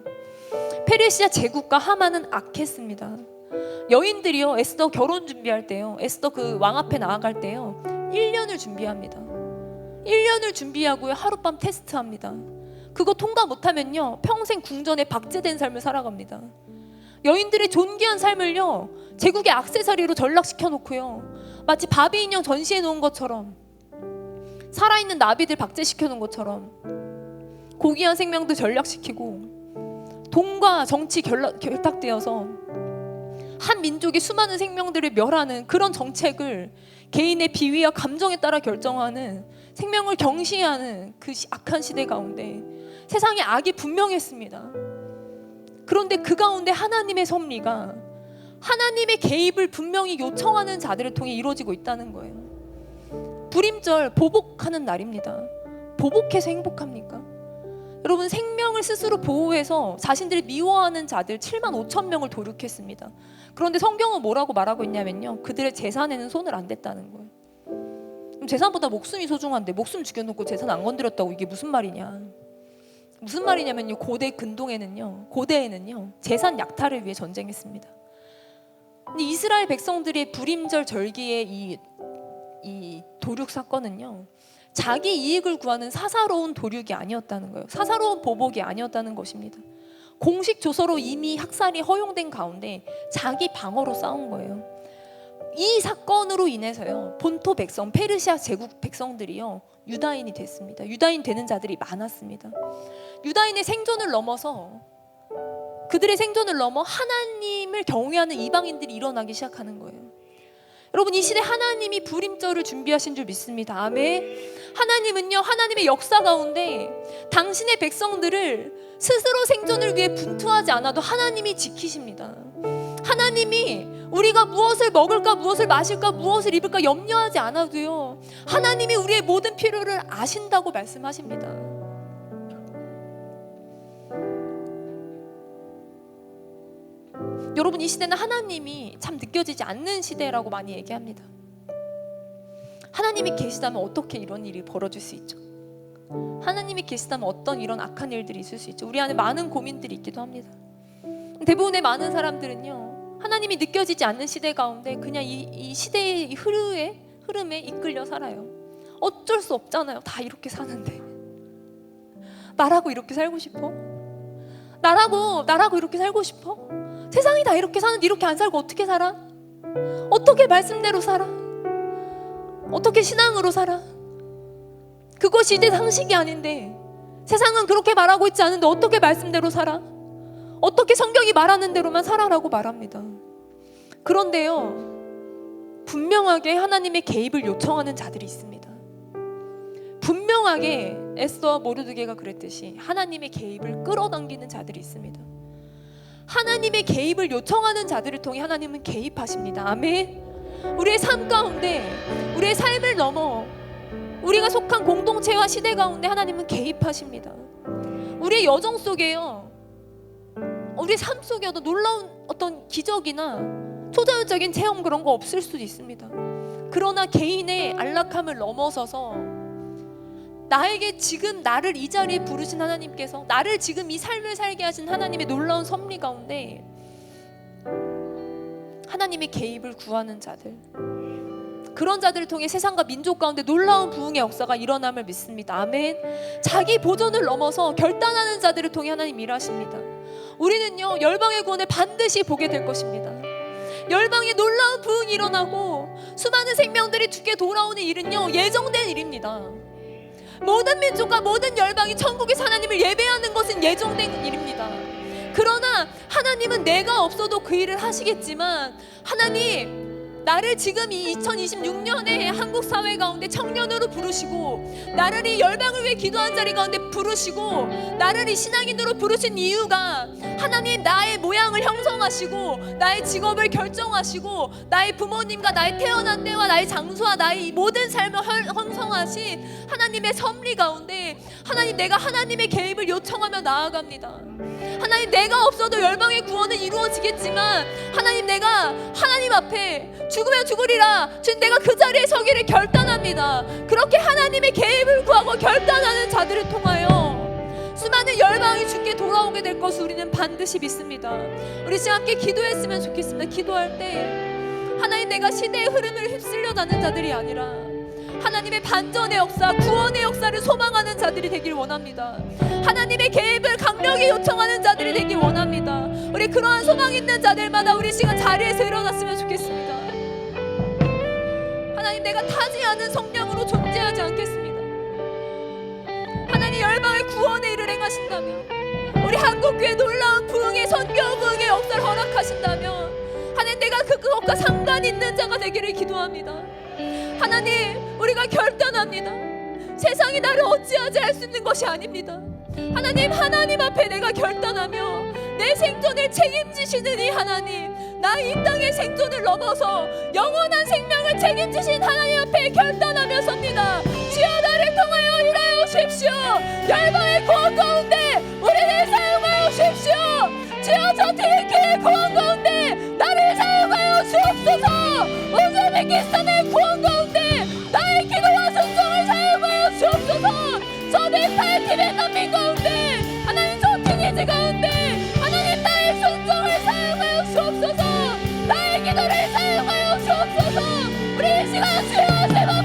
페르시아 제국과 하만은 악했습니다. 여인들이요, 에스더 결혼 준비할 때요, 에스더 그 왕 앞에 나아갈 때요, 1년을 준비합니다. 1년을 준비하고요, 하룻밤 테스트합니다. 그거 통과 못하면요, 평생 궁전에 박제된 삶을 살아갑니다. 여인들의 존귀한 삶을요, 제국의 액세서리로 전락시켜 놓고요, 마치 바비 인형 전시해 놓은 것처럼, 살아있는 나비들 박제시켜 놓은 것처럼 고귀한 생명도 전락시키고 돈과 정치 결탁되어서 한 민족의 수많은 생명들을 멸하는 그런 정책을 개인의 비위와 감정에 따라 결정하는, 생명을 경시하는 그 악한 시대 가운데 세상에 악이 분명했습니다. 그런데 그 가운데 하나님의 섭리가, 하나님의 개입을 분명히 요청하는 자들을 통해 이루어지고 있다는 거예요. 불임절, 보복하는 날입니다. 보복해서 행복합니까? 여러분, 생명을 스스로 보호해서 자신들을 미워하는 자들 7만 5천 명을 도륙했습니다. 그런데 성경은 뭐라고 말하고 있냐면요, 그들의 재산에는 손을 안 댔다는 거예요. 그럼 재산보다 목숨이 소중한데 목숨 죽여놓고 재산 안 건드렸다고, 이게 무슨 말이냐? 무슨 말이냐면요, 고대에는요 재산 약탈을 위해 전쟁했습니다. 근데 이스라엘 백성들의 불임절 절기의 이 이 도륙 사건은요, 자기 이익을 구하는 사사로운 도륙이 아니었다는 거예요. 사사로운 보복이 아니었다는 것입니다. 공식 조서로 이미 학살이 허용된 가운데 자기 방어로 싸운 거예요. 이 사건으로 인해서요, 본토 백성, 페르시아 제국 백성들이요, 유다인이 됐습니다. 유다인 되는 자들이 많았습니다. 유다인의 생존을 넘어서, 그들의 생존을 넘어 하나님을 경외하는 이방인들이 일어나기 시작하는 거예요. 여러분, 이 시대 하나님이 불임절을 준비하신 줄 믿습니다. 아멘. 하나님은요, 하나님의 역사 가운데 당신의 백성들을 스스로 생존을 위해 분투하지 않아도 하나님이 지키십니다. 하나님이 우리가 무엇을 먹을까, 무엇을 마실까, 무엇을 입을까 염려하지 않아도요, 하나님이 우리의 모든 필요를 아신다고 말씀하십니다. 여러분, 이 시대는 하나님이 참 느껴지지 않는 시대라고 많이 얘기합니다. 하나님이 계시다면 어떻게 이런 일이 벌어질 수 있죠? 하나님이 계시다면 어떤 이런 악한 일들이 있을 수 있죠? 우리 안에 많은 고민들이 있기도 합니다. 대부분의 많은 사람들은요, 하나님이 느껴지지 않는 시대 가운데 그냥 이 시대의 흐름에 이끌려 살아요. 어쩔 수 없잖아요. 다 이렇게 사는데. 나라고 이렇게 살고 싶어? 나라고 이렇게 살고 싶어? 세상이 다 이렇게 사는데 이렇게 안 살고 어떻게 살아? 어떻게 말씀대로 살아? 어떻게 신앙으로 살아? 그것이 이제 상식이 아닌데, 세상은 그렇게 말하고 있지 않은데 어떻게 말씀대로 살아? 어떻게 성경이 말하는 대로만 살아라고 말합니다. 그런데요, 분명하게 하나님의 개입을 요청하는 자들이 있습니다. 분명하게 에스더와 모르드게가 그랬듯이 하나님의 개입을 끌어당기는 자들이 있습니다. 하나님의 개입을 요청하는 자들을 통해 하나님은 개입하십니다. 아멘. 우리의 삶 가운데, 우리의 삶을 넘어 우리가 속한 공동체와 시대 가운데 하나님은 개입하십니다. 우리의 여정 속에요, 우리의 삶 속에 어떤 놀라운 어떤 기적이나 초자연적인 체험 그런 거 없을 수도 있습니다. 그러나 개인의 안락함을 넘어서서 나에게 지금 나를 이 자리에 부르신 하나님께서, 나를 지금 이 삶을 살게 하신 하나님의 놀라운 섭리 가운데 하나님의 개입을 구하는 자들, 그런 자들을 통해 세상과 민족 가운데 놀라운 부흥의 역사가 일어남을 믿습니다. 아멘. 자기 보존을 넘어서 결단하는 자들을 통해 하나님 일하십니다. 우리는요, 열방의 구원을 반드시 보게 될 것입니다. 열방에 놀라운 부흥이 일어나고 수많은 생명들이 주께 돌아오는 일은요, 예정된 일입니다. 모든 민족과 모든 열방이 천국에서 하나님을 예배하는 것은 예정된 일입니다. 그러나 하나님은 내가 없어도 그 일을 하시겠지만, 하나님, 나를 지금 이 2026년에 한국 사회 가운데 청년으로 부르시고, 나를 이 열방을 위해 기도한 자리 가운데 부르시고, 나를 이 신앙인으로 부르신 이유가 하나님 나의 모양을 형성하시고, 나의 직업을 결정하시고, 나의 부모님과 나의 태어난 데와 나의 장소와 나의 모든 삶을 형성하신 하나님의 섭리 가운데, 하나님, 내가 하나님의 개입을 요청하며 나아갑니다. 하나님, 내가 없어도 열방의 구원은 이루어지겠지만, 하나님, 내가 하나님 앞에 죽으면 죽으리라, 주님, 내가 그 자리에 서기를 결단합니다. 그렇게 하나님의 개입을 구하고 결단하는 자들을 통하여 수많은 열방이 주께 돌아오게 될 것을 우리는 반드시 믿습니다. 우리 지금 함께 기도했으면 좋겠습니다. 기도할 때 하나님, 내가 시대의 흐름을 휩쓸려 가는 자들이 아니라 하나님의 반전의 역사, 구원의 역사를 소망하는 자들이 되길 원합니다. 하나님의 개입을 강력히 요청하는 자들이 되길 원합니다. 우리 그러한 소망 있는 자들마다 우리 시간 자리에서 일어났으면 좋겠습니다. 하나님, 내가 타지 않은 성령으로 존재하지 않겠습니다. 하나님, 열방의 구원의 일을 행하신다면, 우리 한국교회 놀라운 부흥의 선교 부흥의 역사를 허락하신다면, 하나님, 내가 그것과 상관 있는 자가 되기를 기도합니다. 하나님, 우리가 결단합니다. 세상이 나를 어찌하지 할 수 있는 것이 아닙니다. 하나님 앞에 내가 결단하며 내 생존을 책임지시는 이 하나님, 나 이 땅의 생존을 넘어서 영원한 생명을 책임지신 하나님 앞에 결단하며 섭니다. 주여, 나를 통하여 일하여 오십시오. 열방의 구원 가운데 우리를 사용하여 오십시오. 주여, 저 대교의 구원 가운데 나를 사용하여 주옵소서. 우즈베키스탄의 구원 가운데 나의 기도와 순종을 사용하여 주옵소서. 저 네팔 티베트 난민 가운데, 하나님, 저 티니지 가운데 하나님, 나의 순종을 사용하여 주옵소서. 나의 기도를 사용하여 주옵소서. 우리 이 시간 주여, 제발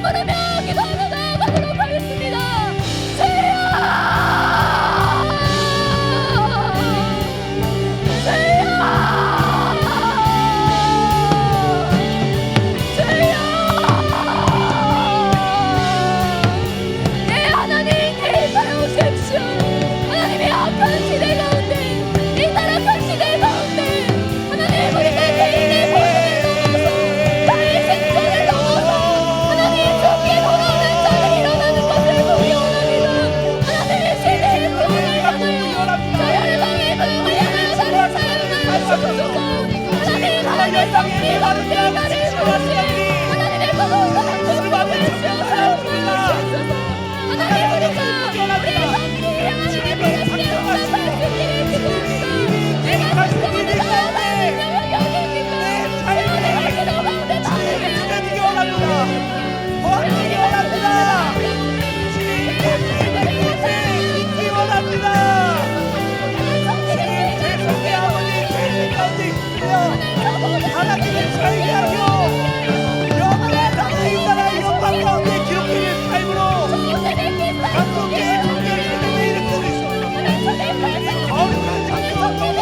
기도가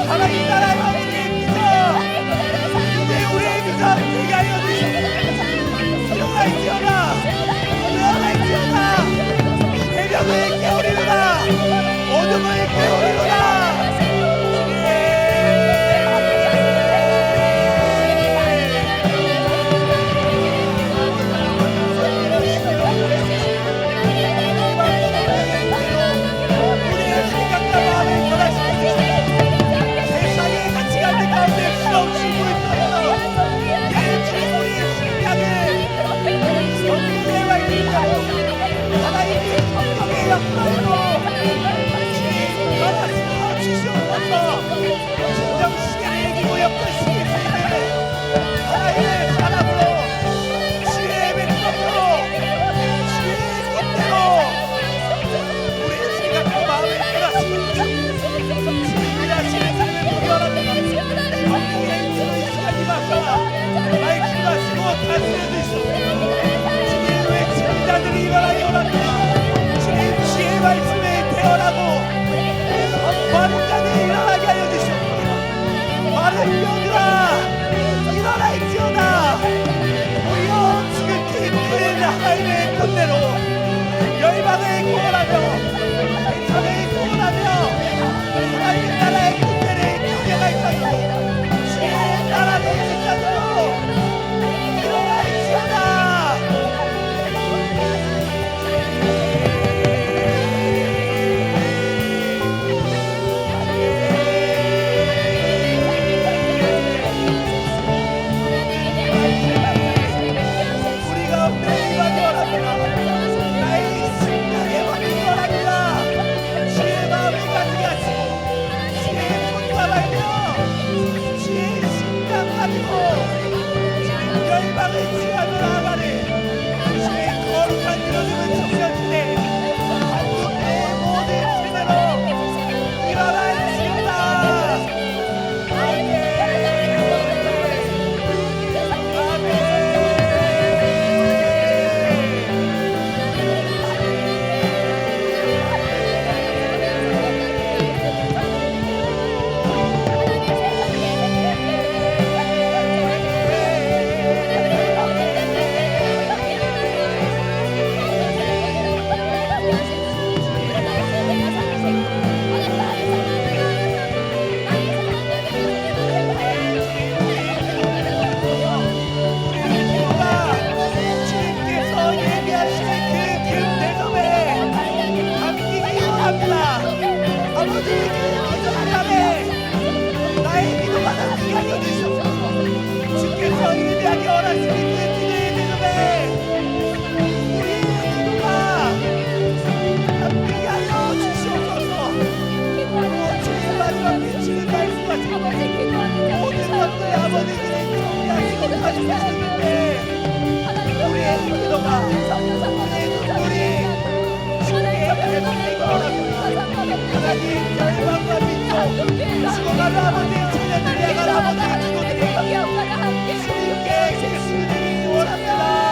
하나님 나라의 왕국의 비전 이제 우리의 비전 되게 하여 주시옵소서. 일어날지어다 일어날지어다 새벽을 깨우리로다 어둠을 깨우리로다 주님께 예수님이 원합니다.